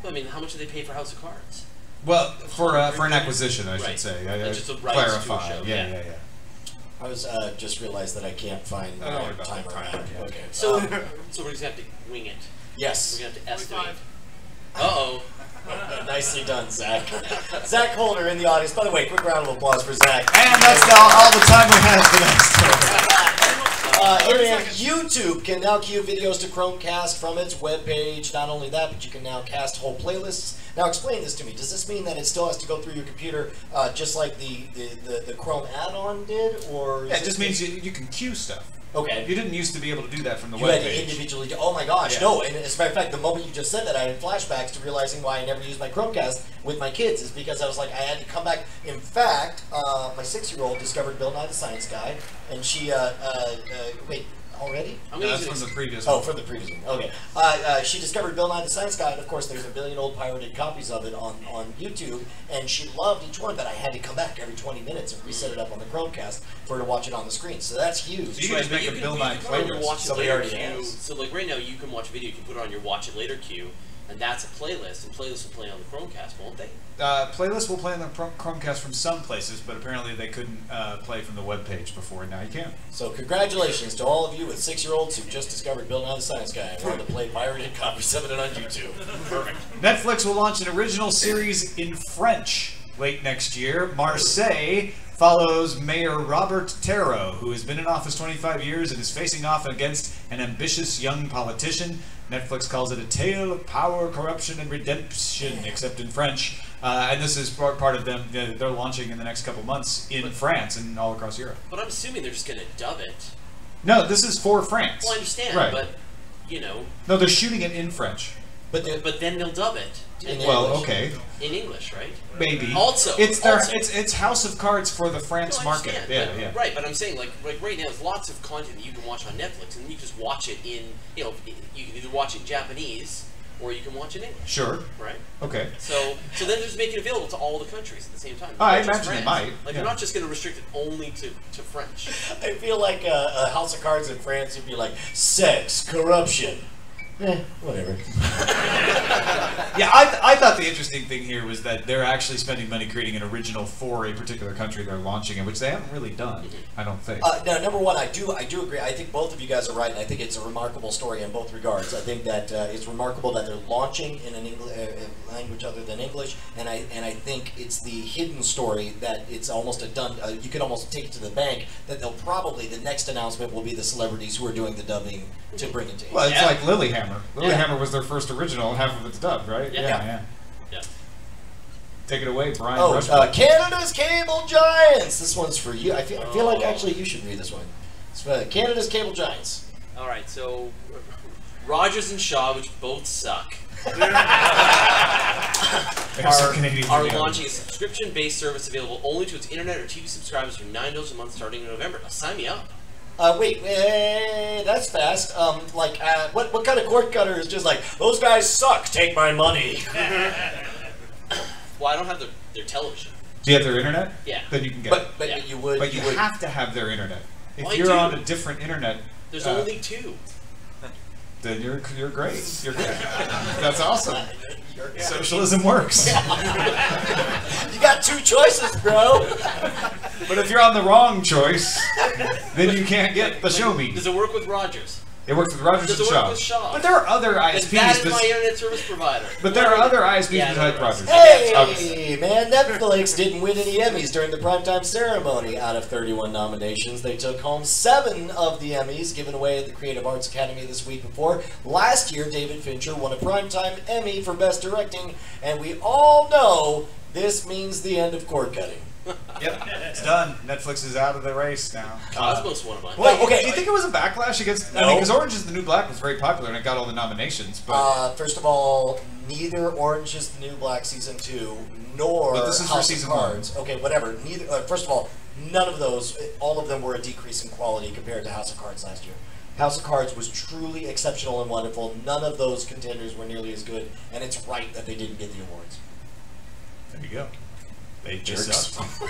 I mean, how much did they pay for House of Cards? Well, for an acquisition, I should Right. say. That's just the rights to a clarify. show, Yeah, yeah. yeah, yeah. I was just realized that I can't find Don't worry my about timer that. around. Okay. So, so we're just gonna have to wing it. Yes. We're gonna have to estimate. Uh-oh. Nicely done, Zach. Zach Holder in the audience. By the way, quick round of applause for Zach. And that's all the time we have for that. YouTube can now queue videos to Chromecast from its webpage. Not only that, but you can now cast whole playlists. Now, explain this to me. Does this mean that it still has to go through your computer, just like the Chrome add-on did, or? Yeah, it just means you can queue stuff. Okay. You didn't used to be able to do that from the You had webpage. to individually. Oh my gosh, Yeah. no! And as a matter of fact, the moment you just said that, I had flashbacks to realizing why I never used my Chromecast with my kids. Is because I was like, I had to come back. In fact, my 6-year-old discovered Bill Nye the Science Guy, and she wait. Already? I'm No, gonna that's use from the previous Oh, one. from the previous one. Okay. She discovered Bill Nye the Science Guy, and of course, there's a billion old pirated copies of it on YouTube, and she loved each one. But I had to come back every 20 minutes and reset it up on the Chromecast for her to watch it on the screen. So that's huge. So you can just make a Bill Nye put it on your playlist. watch it Somebody later already queue. has. So like right now, you can watch video. You can put it on your watch it later queue, and that's a playlist. And playlists will play on the Chromecast, won't they? Playlists will play on the Chromecast from some places, but apparently they couldn't play from the webpage before. Now you can. So congratulations to all of you with 6-year-olds who just discovered Bill Nye the Science Guy and wanted to play pirated copies of it on YouTube. Perfect. Netflix will launch an original series in French late next year. Marseille follows Mayor Robert Terreau, who has been in office 25 years and is facing off against an ambitious young politician. Netflix calls it a tale of power, corruption, and redemption, except in French. And this is part of them. They're launching in the next couple months in France and all across Europe. But I'm assuming they're just gonna dub it. No, this is for France. Well, I understand, Right. but you know. No, they're shooting it in French. But then they'll dub it Well, okay, in English, right? maybe. Also, it's it's House of Cards for the France No, I market. understand, Yeah, but, yeah. Right, but I'm saying like right now, there's lots of content that you can watch on Netflix, and you just watch it in you can either watch it in Japanese or you can watch it in English. Sure. Right. Okay. So then they're just making it available to all the countries at the same time. I Not just imagine they France. might, Like yeah. they're not just going to restrict it only to French. I feel like a House of Cards in France would be like sex, corruption. Whatever. Yeah, I thought the interesting thing here was that they're actually spending money creating an original for a particular country they're launching in, which they haven't really done, I don't think. Now, number one, I do agree. I think both of you guys are right, and I think it's a remarkable story in both regards. I think that it's remarkable that they're launching in an language other than English, and I think it's the hidden story that it's almost a done. You could almost take it to the bank that they'll probably the next announcement will be the celebrities who are doing the dubbing to bring it to. Well, it's Yeah. like Lilyhammer. Lilyhammer was their first original, and half of it's dubbed, right? Yeah. Yeah. Take it away, Brian. Oh, Brushwood. Canada's Cable Giants. This one's for you. I feel like actually you should read this one. It's Canada's Cable Giants. All right, so Rogers and Shaw, which both suck, There's some Canadian are video. launching a subscription-based service available only to its internet or TV subscribers for $9 a month starting in November. Now, sign me up. Wait, that's fast. What kind of cord cutter is just like, those guys suck, take my money? Well, I don't have their television. Do you have their internet? Yeah. Then you can get it. But Yeah. you would. But you would. have to have their internet. If Well, I you're do. on a different internet, There's only two. then you're great. You're great. That's awesome. Socialism works. You got two choices, bro. But if you're on the wrong choice, then you can't get the show me. Does it work with Rogers? It works with Rogers Does and it work Shaw. with Shaw? But there are other And ISPs. that is my internet service provider. But there are other ISPs Yeah, besides no, Rogers. Hey, man, Netflix didn't win any Emmys during the primetime ceremony. Out of 31 nominations, they took home 7 of the Emmys, given away at the Creative Arts Academy this week before. Last year, David Fincher won a primetime Emmy for Best Directing, and we all know this means the end of cord cutting. Yep, it's done. Netflix is out of the race now. Cosmos won a bunch. Well, okay. do you think it was a backlash against? I No. mean, because Orange is the New Black was very popular and it got all the nominations. But First of all, neither Orange is the New Black Season 2, nor But this is for House Season of Cards. Okay, whatever. Neither. First of all, none of those, all of them were a decrease in quality compared to House of Cards last year. House of Cards was truly exceptional and wonderful. None of those contenders were nearly as good, and it's right that they didn't get the awards. there you go. They just Jerks. sucked.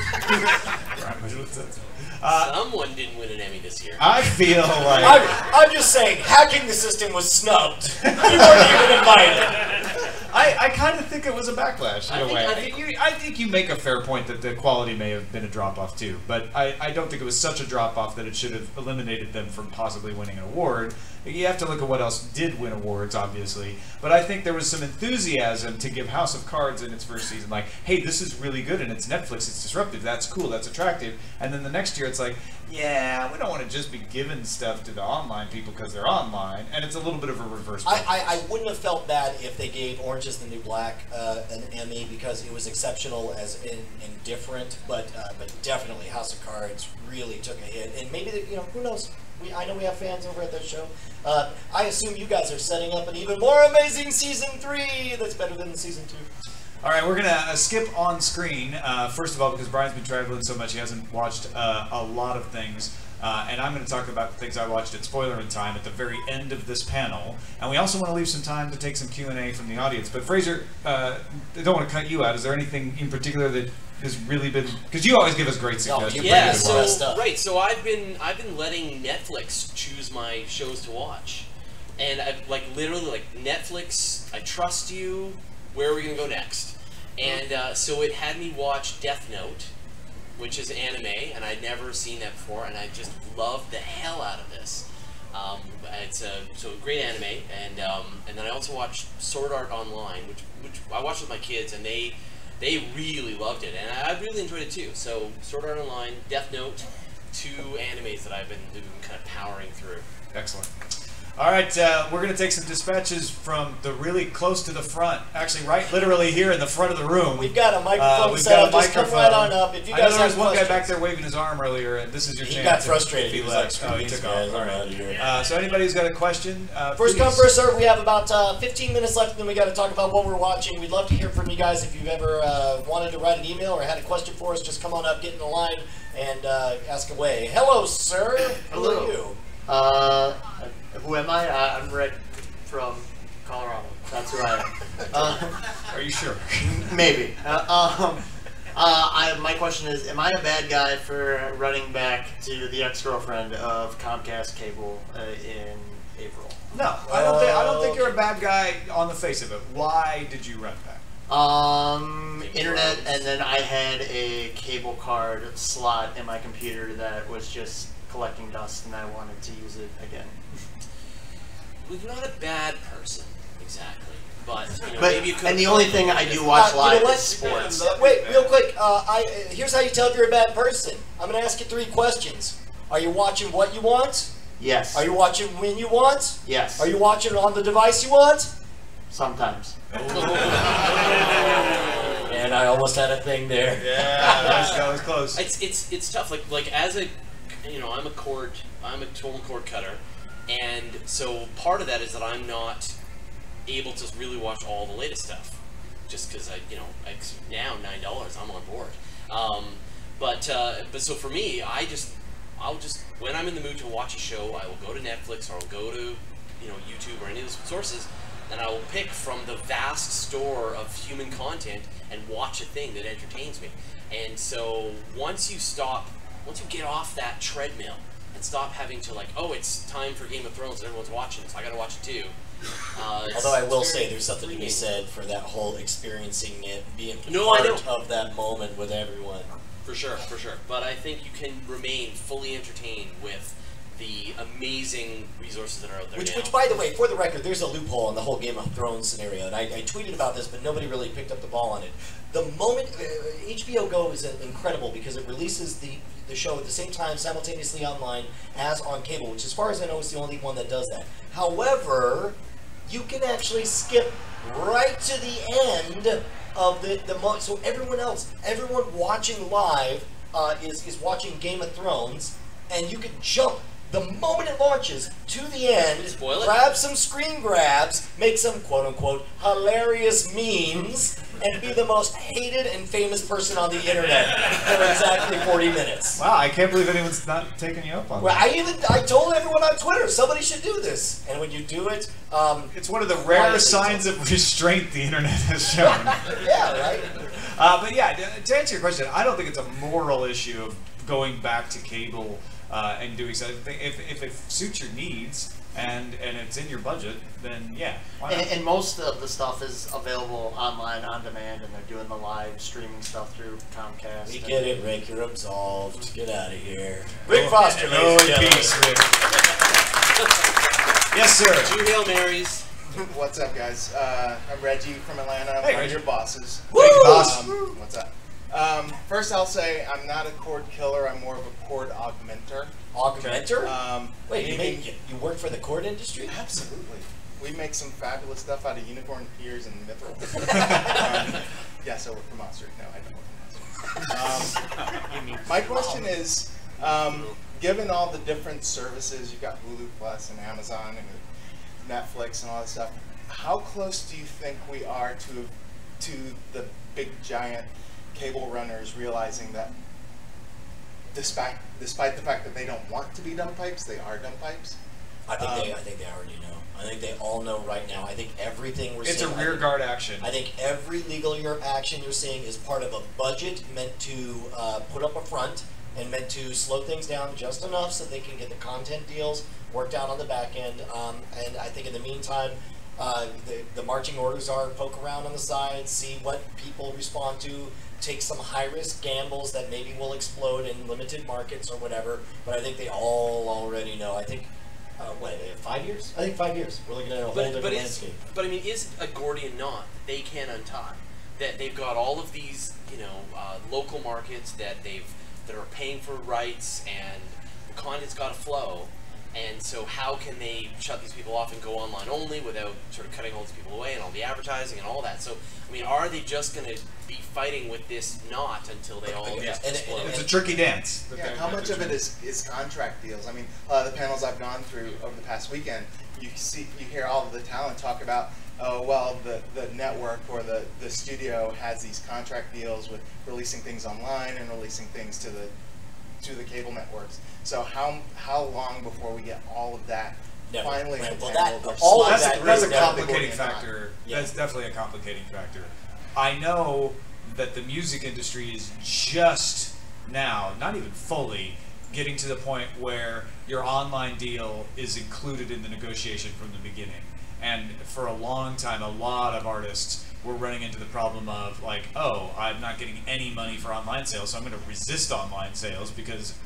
Someone didn't win an Emmy this year. I feel like I'm just saying, hacking the system was snubbed. You weren't even invited. I kind of think it was a backlash in a way. I think you make a fair point that the quality may have been a drop-off too, but I don't think it was such a drop-off that it should have eliminated them from possibly winning an award. You have to look at what else did win awards, obviously, but I think there was some enthusiasm to give House of Cards in its first season, like, hey, this is really good and it's Netflix, it's disruptive, that's cool, that's attractive, and then the next year it's like, yeah, we don't want to just be giving stuff to the online people because they're online, and it's a little bit of a reverse. I wouldn't have felt bad if they gave Orange is the New Black an Emmy because it was exceptional as in different, but definitely House of Cards really took a hit, and maybe who knows. I know we have fans over at that show. I assume you guys are setting up an even more amazing season 3 that's better than the season 2. All right, we're gonna skip on screen. First of all, because Brian's been traveling so much, he hasn't watched a lot of things. And I'm going to talk about the things I watched at Spoiler in Time at the very end of this panel. And we also want to leave some time to take some Q&A from the audience. But Fraser, I don't want to cut you out. Is there anything in particular that has really been, because you always give us great suggestions. Yeah, so I've been letting Netflix choose my shows to watch. And I've literally Netflix, I trust you, where are we going to go next? And so it had me watch Death Note, which is anime, and I'd never seen that before, and I just loved the hell out of this. It's a great anime, and then I also watched Sword Art Online, which I watched with my kids, and they really loved it, and I really enjoyed it too. So Sword Art Online, Death Note, 2 animes that I've been kind of powering through. Excellent. All right, we're going to take some dispatches from the really close to the front, actually right literally here in the front of the room. We've got a microphone set up, just come right on up. If you guys there was one guy back there waving his arm earlier, and this is your chance. He got frustrated. He was like, oh, he took off. All right. So anybody who's got a question, first come, first serve. We have about 15 minutes left, and then we got to talk about what we're watching. We'd love to hear from you guys. If you've ever wanted to write an email or had a question for us, just come on up, get in the line, and ask away. Hello, sir. Hello. Who are you? Who am I? I'm Merritt from Colorado. That's who I am. Are you sure? Maybe. My question is, am I a bad guy for running back to the ex-girlfriend of Comcast Cable in April? No, I don't think you're a bad guy on the face of it. Why did you run back? Internet, and then I had a cable card slot in my computer that was just collecting dust, and I wanted to use it again. Well, you're not a bad person, exactly. But maybe you could. And the only thing I do watch live is sports. Wait, real quick. Here's how you tell if you're a bad person. I'm going to ask you 3 questions. Are you watching what you want? Yes. Are you watching when you want? Yes. Are you watching on the device you want? Sometimes. And I almost had a thing there. Yeah, that was close. It's tough. Like as a, I'm a total cord cutter. And so part of that is that I'm not able to really watch all the latest stuff, just because now $9 I'm on board. But so for me, I'll just when I'm in the mood to watch a show, I will go to Netflix or I'll go to YouTube or any of those sources, and I will pick from the vast store of human content and watch a thing that entertains me. And so once you get off that treadmill and stop having to it's time for Game of Thrones and everyone's watching, so I gotta watch it too. Although I will say there's something to be said for that whole experiencing it, being part of that moment with everyone. For sure. But I think you can remain fully entertained with the amazing resources that are out there now. Which, by the way, for the record, there's a loophole in the whole Game of Thrones scenario, and I tweeted about this, but nobody really picked up the ball on it. The moment HBO Go is incredible because it releases the show at the same time simultaneously online as on cable, which as far as I know is the only one that does that. However, you can actually skip right to the end of the so everyone watching live is watching Game of Thrones, and you can jump the moment it launches to the end, grab some screen grabs, make some quote-unquote hilarious memes, and be the most hated and famous person on the internet for exactly 40 minutes. Wow, I can't believe anyone's not taking you up on that. I told everyone on Twitter, somebody should do this. And when you do it, it's one of the rare signs of restraint the internet has shown. Yeah, right? But yeah, to answer your question, I don't think it's a moral issue of going back to cable and doing something. If it suits your needs, and it's in your budget, then yeah, why not? And most of the stuff is available online on demand, and they're doing the live streaming stuff through Comcast. We get it, Rick. You're absolved. Get out of here. Rick Foster, Go ladies in and gentlemen. peace, Rick. Yes, sir. 2 Hail Marys. What's up, guys? I'm Reggie from Atlanta. I'm Hey, one Reggie. of your bosses. Thank you, boss. What's up? First, I'll say I'm not a cord killer. I'm more of a cord augmenter. Augmenter? Wait, meaning- you work for the cord industry? Absolutely. We make some fabulous stuff out of unicorn ears and mithril. Yes, I work for Monster. No, I don't work for Monster. My question is, given all the different services, you've got Hulu Plus and Amazon and Netflix and all that stuff, how close do you think we are to the big giant cable runners realizing that despite the fact that they don't want to be dumb pipes, they are dumb pipes? I think they already know. I think they all know right now. I think everything we're It's seeing. a rear guard action. I think every legal action you're seeing is part of a budget meant to put up a front and meant to slow things down just enough so they can get the content deals worked out on the back end. And I think in the meantime, the marching orders are poke around on the side, see what people respond to, take some high-risk gambles that maybe will explode in limited markets or whatever. But I think they all already know. I think, 5 years? I think 5 years. We're looking at a whole different landscape. But I mean, is a Gordian knot that they can't untie? That they've got all of these, local markets that are paying for rights, and the content's got to flow. And so how can they shut these people off and go online only without sort of cutting all these people away and all the advertising and all that? So, I mean, are they just going to be fighting with this knot until they all just explode? It's a tricky dance. Yeah, how much of it is contract deals? I mean, a lot of the panels I've gone through over the past weekend, you hear all of the talent talk about, oh, well, the network or the studio has these contract deals with releasing things online and releasing things to the cable networks. So how long before we get all of that finally Well, That's a is complicating factor. Yeah. That's definitely a complicating factor. I know that the music industry is just now, not even fully, getting to the point where your online deal is included in the negotiation from the beginning. And for a long time, a lot of artists were running into the problem of like, oh, I'm not getting any money for online sales, so I'm going to resist online sales because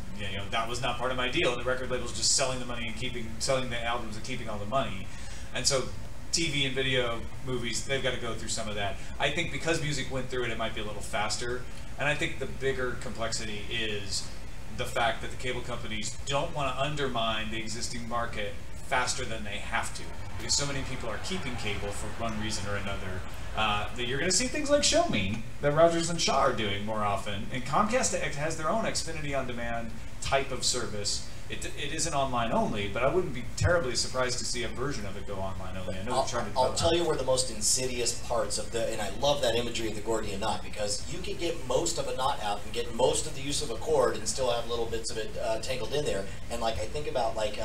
that was not part of my deal. And the record label's just selling the money and selling the albums and keeping all the money. And so TV and video movies, they've got to go through some of that. I think because music went through it, it might be a little faster. And I think the bigger complexity is the fact that the cable companies don't want to undermine the existing market faster than they have to, because so many people are keeping cable for one reason or another. That you're going to see things like Show Me that Rogers and Shaw are doing more often, and Comcast has their own Xfinity on demand type of service. It isn't online only, but I wouldn't be terribly surprised to see a version of it go online only. I know they're trying to I'll tell you where the most insidious parts of and I love that imagery of the Gordian knot, because you can get most of a knot out and get most of the use of a cord and still have little bits of it tangled in there. And like I think about like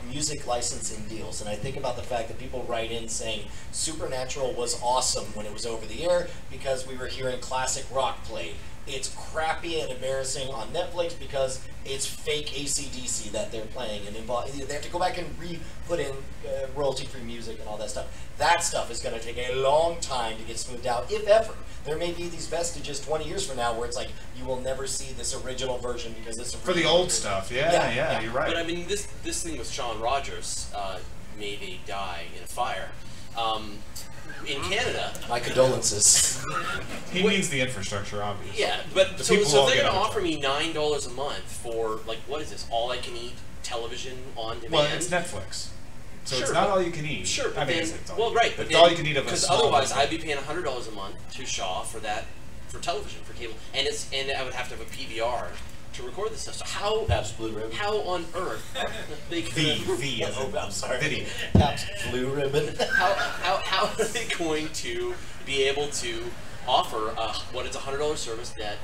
music licensing deals, and I think about the fact that people write in saying Supernatural was awesome when it was over the air because we were hearing classic rock played. It's crappy and embarrassing on Netflix because it's fake AC/DC that they're playing, and they have to go back and put in royalty-free music and all that stuff. That stuff is going to take a long time to get smoothed out, if ever. There may be these vestiges 20 years from now where it's like you will never see this original version because it's for the old stuff. Yeah, you're right. But I mean, this thing with Sean Rogers, may they die in a fire. In Canada, my condolences. He needs the infrastructure, obviously. Yeah, but so people if won't they're get going to it. offer me $9 a month for like what is this? All I can eat television on demand. Well, it's Netflix, so Sure, it's not but- all you can eat. Sure, I but mean, then, it's all well, you right, but but it's all you can eat of a because small otherwise bucket. I'd be paying $100 a month to Shaw for television, for cable, and I would have to have a PVR to record this stuff. So how Pabst Blue Ribbon. How on earth they V as in I'm sorry. video. Pabst Blue Ribbon. how are they going to be able to offer what is a $100 service that?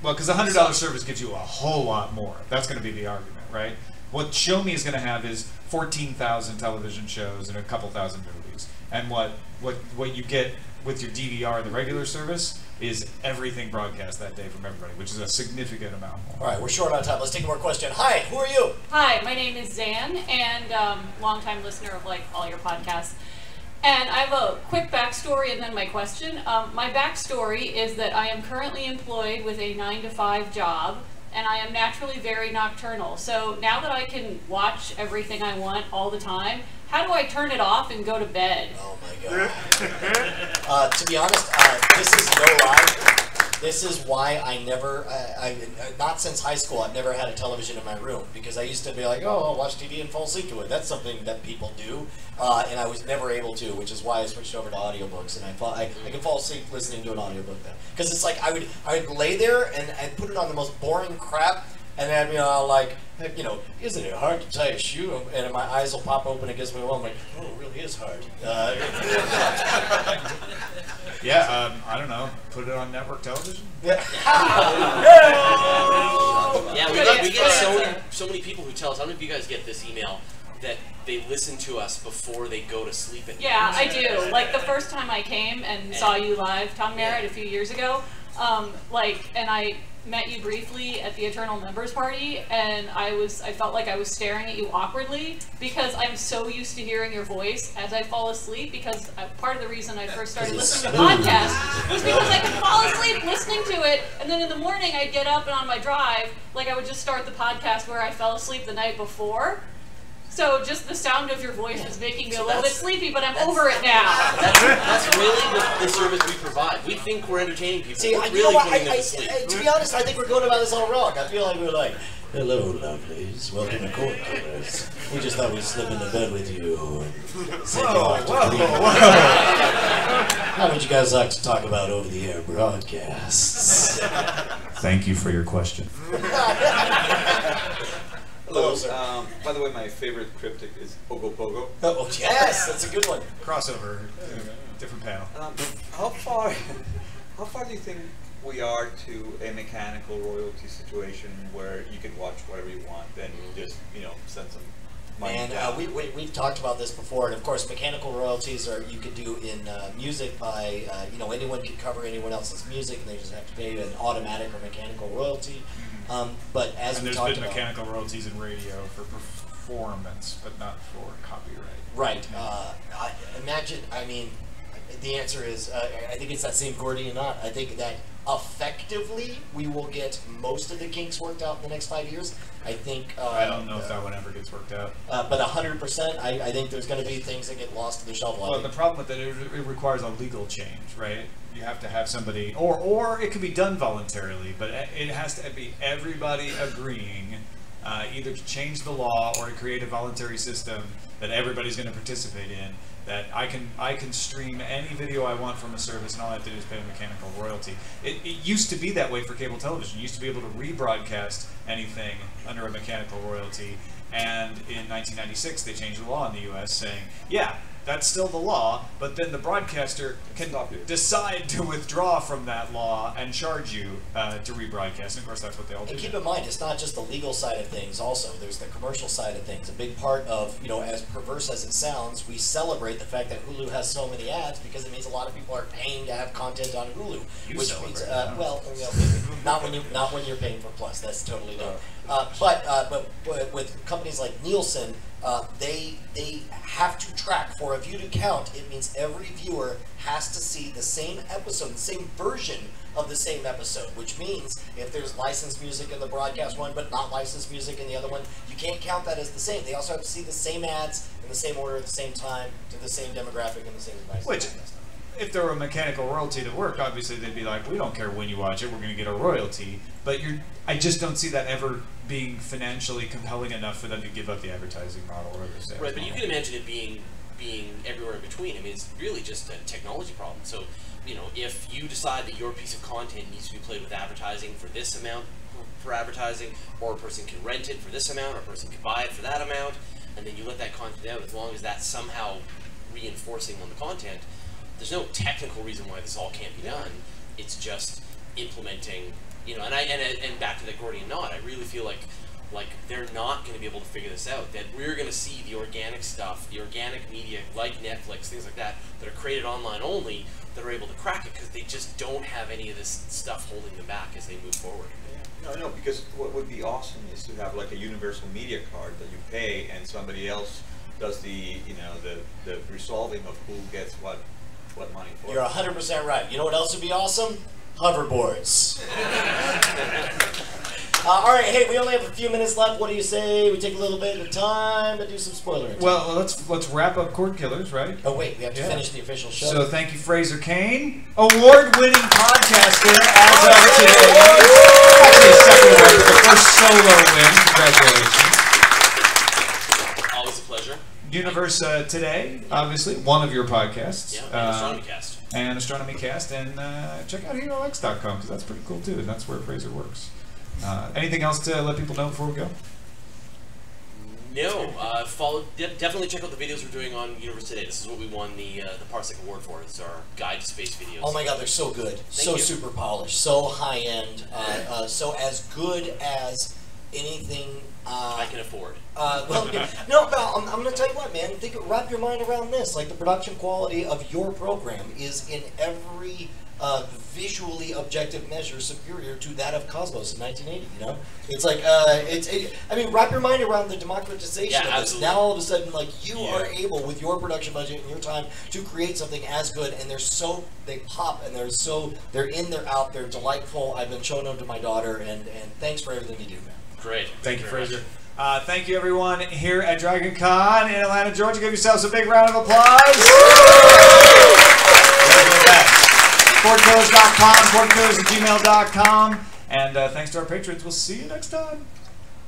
Well, because a $100 service gives you a whole lot more. That's going to be the argument, right? What Show Me is going to have is 14,000 television shows and a couple thousand movies. and what you get with your DVR and the regular service is everything broadcast that day from everybody, which is a significant amount more. All right, we're short on time. Let's take more question. Hi, who are you? Hi, my name is Zan, and longtime listener of like all your podcasts. And I have a quick backstory and then my question. My backstory is that I am currently employed with a 9-to-5 job, and I am naturally very nocturnal. So now that I can watch everything I want all the time, how do I turn it off and go to bed? Oh my god. To be honest, this is no lie. This is why I never, not since high school, I've never had a television in my room, because I used to be like, oh, I'll watch TV and fall asleep to it. That's something that people do, and I was never able to, which is why I switched over to audiobooks, and I thought I can fall asleep listening to an audiobook then. Because it's like I would lay there and I'd put it on the most boring crap, and then I'd be all like, you know, isn't it hard to tie a shoe? And my eyes will pop open against my wall. I'm like, oh, it really is hard. Yeah, I don't know. Put it on network television. Yeah, we get so many people who tell us. I don't know if you guys get this email that they listen to us before they go to sleep at night. Yeah, I do. Like the first time I came and saw you live, Tom Merritt, a few years ago, and I met you briefly at the Eternal Members Party, and I felt like I was staring at you awkwardly because I'm so used to hearing your voice as I fall asleep, because part of the reason I first started listening to podcasts was because I could fall asleep listening to it, and then in the morning I'd get up and on my drive, like I would just start the podcast where I fell asleep the night before. So just the sound of your voice is making me a little bit sleepy, but I'm over it now. That's really the service we provide. We think we're entertaining people. See, we're really putting them to sleep. To be honest, I think we're going about this all wrong. I feel like we're like, hello, lovelies. Welcome to CordKillers. We just thought we'd slip into bed with you and send you off to sleep. How would you guys like to talk about over-the-air broadcasts? Thank you for your question. Hello, sir. By the way, my favorite cryptic is Ogopogo. Oh, yes, that's a good one. Crossover, different panel. How far do you think we are to a mechanical royalty situation where you can watch whatever you want, then just send some money And down? we've talked about this before, and of course, mechanical royalties are you could do in music by anyone can cover anyone else's music, and they just have to pay an automatic or mechanical royalty. But as we talked about, there's been mechanical royalties in radio for performance, but not for copyright. Right. The answer is, I think it's that same Gordian knot. I think that effectively we will get most of the kinks worked out in the next 5 years. I think. I don't know if that one ever gets worked out. But 100%, I think there's going to be things that get lost in the shelf life. Well, the problem with it requires a legal change, right? You have to have somebody, or it can be done voluntarily, but it has to be everybody agreeing either to change the law or to create a voluntary system that everybody's going to participate in. That I can stream any video I want from a service, and all I have to do is pay a mechanical royalty. It used to be that way for cable television. You used to be able to rebroadcast anything under a mechanical royalty, and in 1996 they changed the law in the U.S. saying, yeah, that's still the law, but then the broadcaster can decide to withdraw from that law and charge you to rebroadcast. And of course, that's what they all do. And keep in mind, it's not just the legal side of things. Also, there's the commercial side of things. A big part of, as perverse as it sounds, we celebrate the fact that Hulu has so many ads because it means a lot of people are paying to have content on Hulu. Which means, not when you're paying for Plus. That's totally different. But with companies like Nielsen, they have to track for a view to count. It means every viewer has to see the same episode, the same version of the same episode, which means if there's licensed music in the broadcast one but not licensed music in the other one, you can't count that as the same. They also have to see the same ads in the same order at the same time to the same demographic and the same device. Which, if there were a mechanical royalty that worked, obviously they'd be like, we don't care when you watch it, we're going to get a royalty. But I just don't see that ever being financially compelling enough for them to give up the advertising model or the sales Right, but model. you can imagine it being everywhere in between. I mean, it's really just a technology problem. So, if you decide that your piece of content needs to be played with advertising for this amount for advertising, or a person can rent it for this amount, or a person can buy it for that amount, and then you let that content out, as long as that's somehow reinforcing on the content, there's no technical reason why this all can't be done. It's just implementing, and back to the Gordian knot, I really feel like like they're not going to be able to figure this out. That we're going to see the organic stuff, the organic media like Netflix, things like that, that are created online only, that are able to crack it because they just don't have any of this stuff holding them back as they move forward. No, because what would be awesome is to have like a universal media card that you pay and somebody else does the the resolving of who gets what money for. You're 100% right. You know what else would be awesome? Hoverboards. All right, hey, we only have a few minutes left. What do you say we take a little bit of time to do some spoilering? Well, let's wrap up CordKillers, right? Oh wait, we have to finish the official show. So thank you, Fraser Kane, award-winning podcaster as of today. Actually, a second award, the first solo win. Congratulations. Always a pleasure. Universe Today, obviously, one of your podcasts. Yeah, and Astronomy Cast. And Astronomy Cast, and check out HeroX.com because that's pretty cool too, and that's where Fraser works. Anything else to let people know before we go? No, definitely check out the videos we're doing on Universe Today. This is what we won the Parsec Award for. It's our guide to space videos. Oh my God, they're so good, so super polished, so high end, so as good as anything I can afford. No, I'm going to tell you what, man. Wrap your mind around this. Like the production quality of your program is in every visually objective measure superior to that of Cosmos in 1980. You know, it's like I mean, wrap your mind around the democratization of this. Now all of a sudden, like you are able with your production budget and your time to create something as good, and they pop and they're in, they're out, they're delightful. I've been showing them to my daughter, and thanks for everything you do, man. Great. Thank you, Fraser. Thank you, everyone, here at DragonCon in Atlanta, Georgia. Give yourselves a big round of applause. CordKillers.com, CordKillers@gmail.com. And thanks to our patrons. We'll see you next time.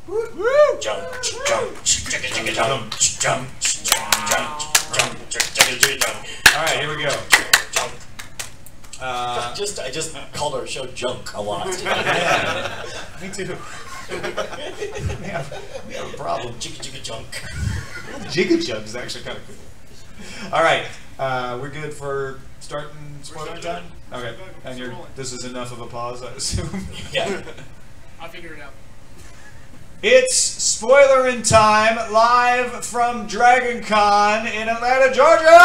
Woo! Jump, jump, chicka, jump, jump, jump, jump. All right, here we go. I just called our show Junk a lot. Yeah, me too. we have a problem. Jigga junk. Jigga junk is actually kind of cool. All right, we're good for starting spoiler time. Okay, and this is enough of a pause, I assume. Yeah. I'll figure it out. It's spoilerin' time, live from DragonCon in Atlanta, Georgia.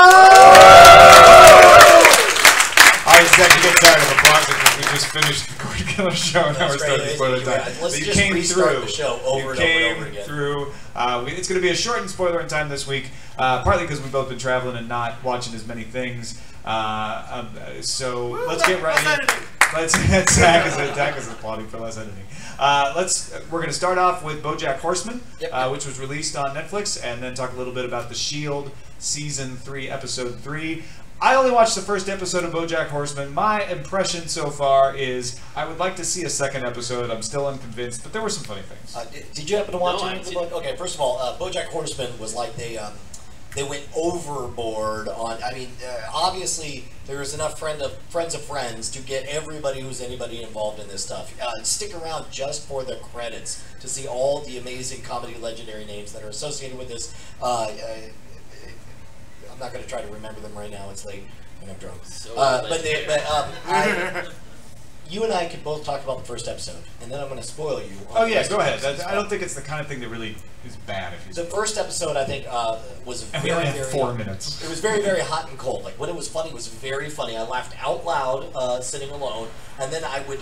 I was starting to get tired of applauding because we just finished the CordKillers show and now we're starting spoiler time. Let's you just came restart through. the show over and over again. Through. It's going to be a shortened spoiler time this week, partly because we've both been traveling and not watching as many things. So let's get right in. Let's Zach is applauding for less editing. We're going to start off with BoJack Horseman, which was released on Netflix, and then talk a little bit about The Shield Season 3, Episode 3. I only watched the first episode of BoJack Horseman. My impression so far is I would like to see a second episode. I'm still unconvinced, but there were some funny things. Did you happen to watch any of the book? Okay, first of all, BoJack Horseman was like they went overboard on. I mean, obviously there was enough friends of friends to get everybody who's anybody involved in this stuff. Stick around just for the credits to see all the amazing comedy legendary names that are associated with this. I'm not going to try to remember them right now. It's late and I'm drunk. You and I could both talk about the first episode, and then I'm going to spoil you. Oh yeah, go ahead. I don't think it's the kind of thing that really is bad. The first episode, I think, was very, we only had very 4 minutes. It was very, very hot and cold. Like when it was funny, it was very funny. I laughed out loud sitting alone, and then I would.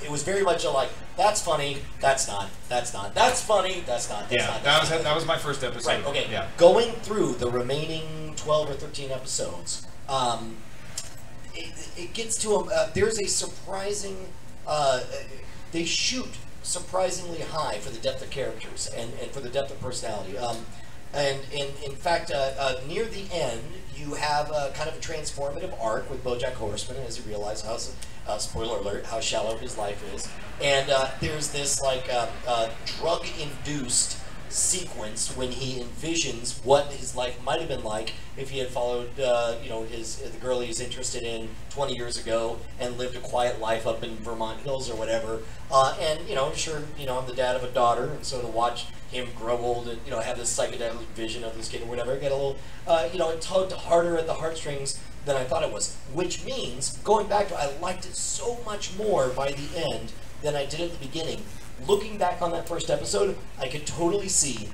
It was very much like, that's funny, that's not, that's not, that's funny, that's not, that's not. That was my first episode. Right, okay. Yeah. Going through the remaining 12 or 13 episodes, it gets to there's a surprising, they shoot surprisingly high for the depth of characters and for the depth of personality. And in fact, near the end, you have kind of a transformative arc with BoJack Horseman as you realize how, spoiler alert, how shallow his life is. And there's this like drug-induced sequence when he envisions what his life might have been like if he had followed, the girl he's interested in 20 years ago and lived a quiet life up in Vermont Hills or whatever. And sure, I'm the dad of a daughter, and so to watch him grow old and have this psychedelic vision of this kid or whatever, get a little, it tugged harder at the heartstrings than I thought it was. Which means, going back to, I liked it so much more by the end than I did at the beginning. looking back on that first episode, I could totally see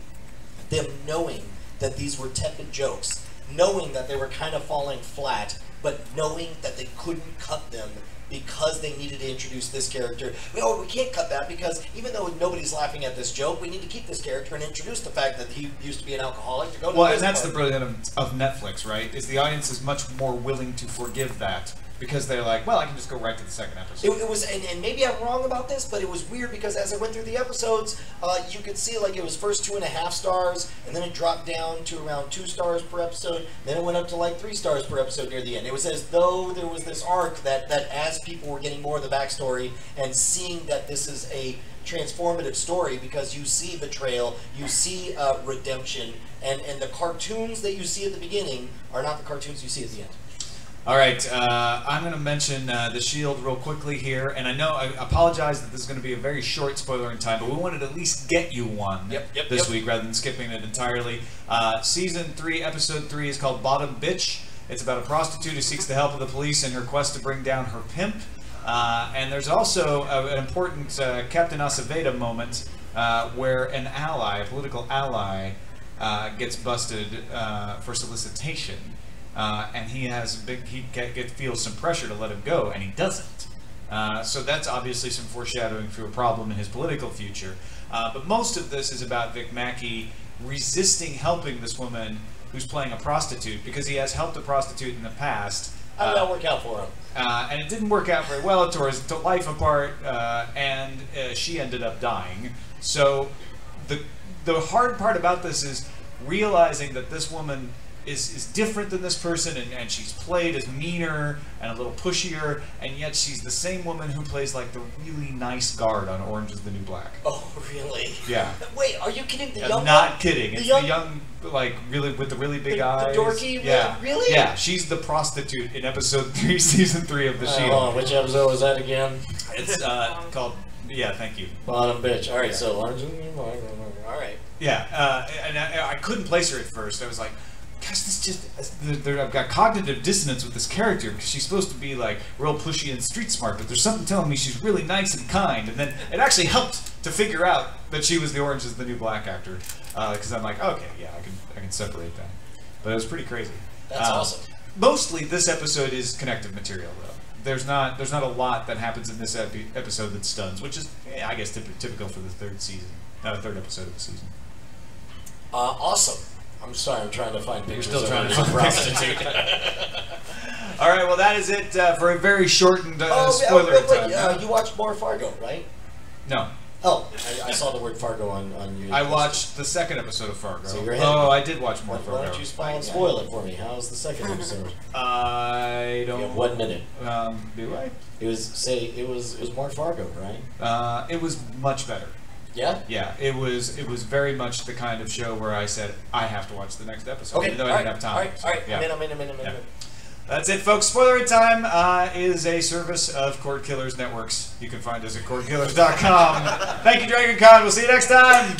them knowing that these were tepid jokes, knowing that they were kind of falling flat, but knowing that they couldn't cut them because they needed to introduce this character. Oh, we can't cut that because even though nobody's laughing at this joke, we need to keep this character and introduce the fact that he used to be an alcoholic to go to Well, and that's the brilliance of Netflix, right? Is the audience is much more willing to forgive that because they're like, well, I can just go right to the second episode. It was, and maybe I'm wrong about this, but it was weird because as I went through the episodes, you could see like it was first 2.5 stars, and then it dropped down to around 2 stars per episode, then it went up to like 3 stars per episode near the end. It was as though there was this arc that as people were getting more of the backstory and seeing that this is a transformative story because you see betrayal, you see redemption, and the cartoons that you see at the beginning are not the cartoons you see at the end. All right, I'm going to mention The Shield real quickly here, and I apologize that this is going to be a very short spoiler in time, but we wanted to at least get you one this week rather than skipping it entirely. Season 3, Episode 3 is called Bottom Bitch. It's about a prostitute who seeks the help of the police in her quest to bring down her pimp. And there's also an important Captain Acevedo moment where an ally, a political ally, gets busted for solicitation. And he feels some pressure to let him go, and he doesn't. So that's obviously some foreshadowing for a problem in his political future. But most of this is about Vic Mackey resisting helping this woman who's playing a prostitute because he has helped a prostitute in the past. How did that work out for him? And it didn't work out very well. It tore his life apart, and she ended up dying. So the hard part about this is realizing that this woman is different than this person, and she's played as meaner and a little pushier, and yet she's the same woman who plays like the really nice guard on Orange is the New Black. Oh, really? Yeah. Wait, are you kidding? The I'm young not one? kidding. It's the young, like, really with the really big eyes. The dorky? Yeah. Really? Yeah, she's the prostitute in Episode 3, Season 3 of The Shield. Hold on, which episode was that again? It's called, yeah, thank you. Bottom Bitch. All right, so Orange is the New Black. All right. Yeah, and I couldn't place her at first. I was like, gosh, I've got cognitive dissonance with this character because she's supposed to be like real pushy and street smart, but there's something telling me she's really nice and kind. And then it actually helped to figure out that she was the Orange is the New Black actor because I'm like, okay, yeah, I can separate that. But it was pretty crazy. That's awesome. Mostly, this episode is connective material, though. There's not a lot that happens in this episode that stuns, which is, I guess, typical for the third episode of the season. Awesome. I'm sorry, I'm trying to find pictures. You're still trying to find find prostitute. All right, well, that is it for a very shortened spoiler time. You watched more Fargo, right? No. Oh, I saw the word Fargo on you. I watched the second episode of Fargo. So you're I did watch more Fargo. Why don't you spoil it for me? How's the second episode? I don't. You have 1 minute. Do I? It was more Fargo, right? It was much better. Yeah? Yeah, it was very much the kind of show where I said, I have to watch the next episode, okay, even though I didn't have time. All right, yeah. I'm in. That's it, folks. Spoiler Time is a service of CordKillers Networks. You can find us at CordKillers.com. Thank you, DragonCon. We'll see you next time.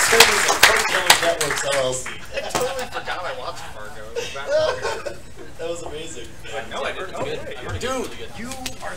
Service of CordKillers Networks, LLC. I totally forgot I watched Fargo. That was amazing. No, I didn't. Good. Dude, you are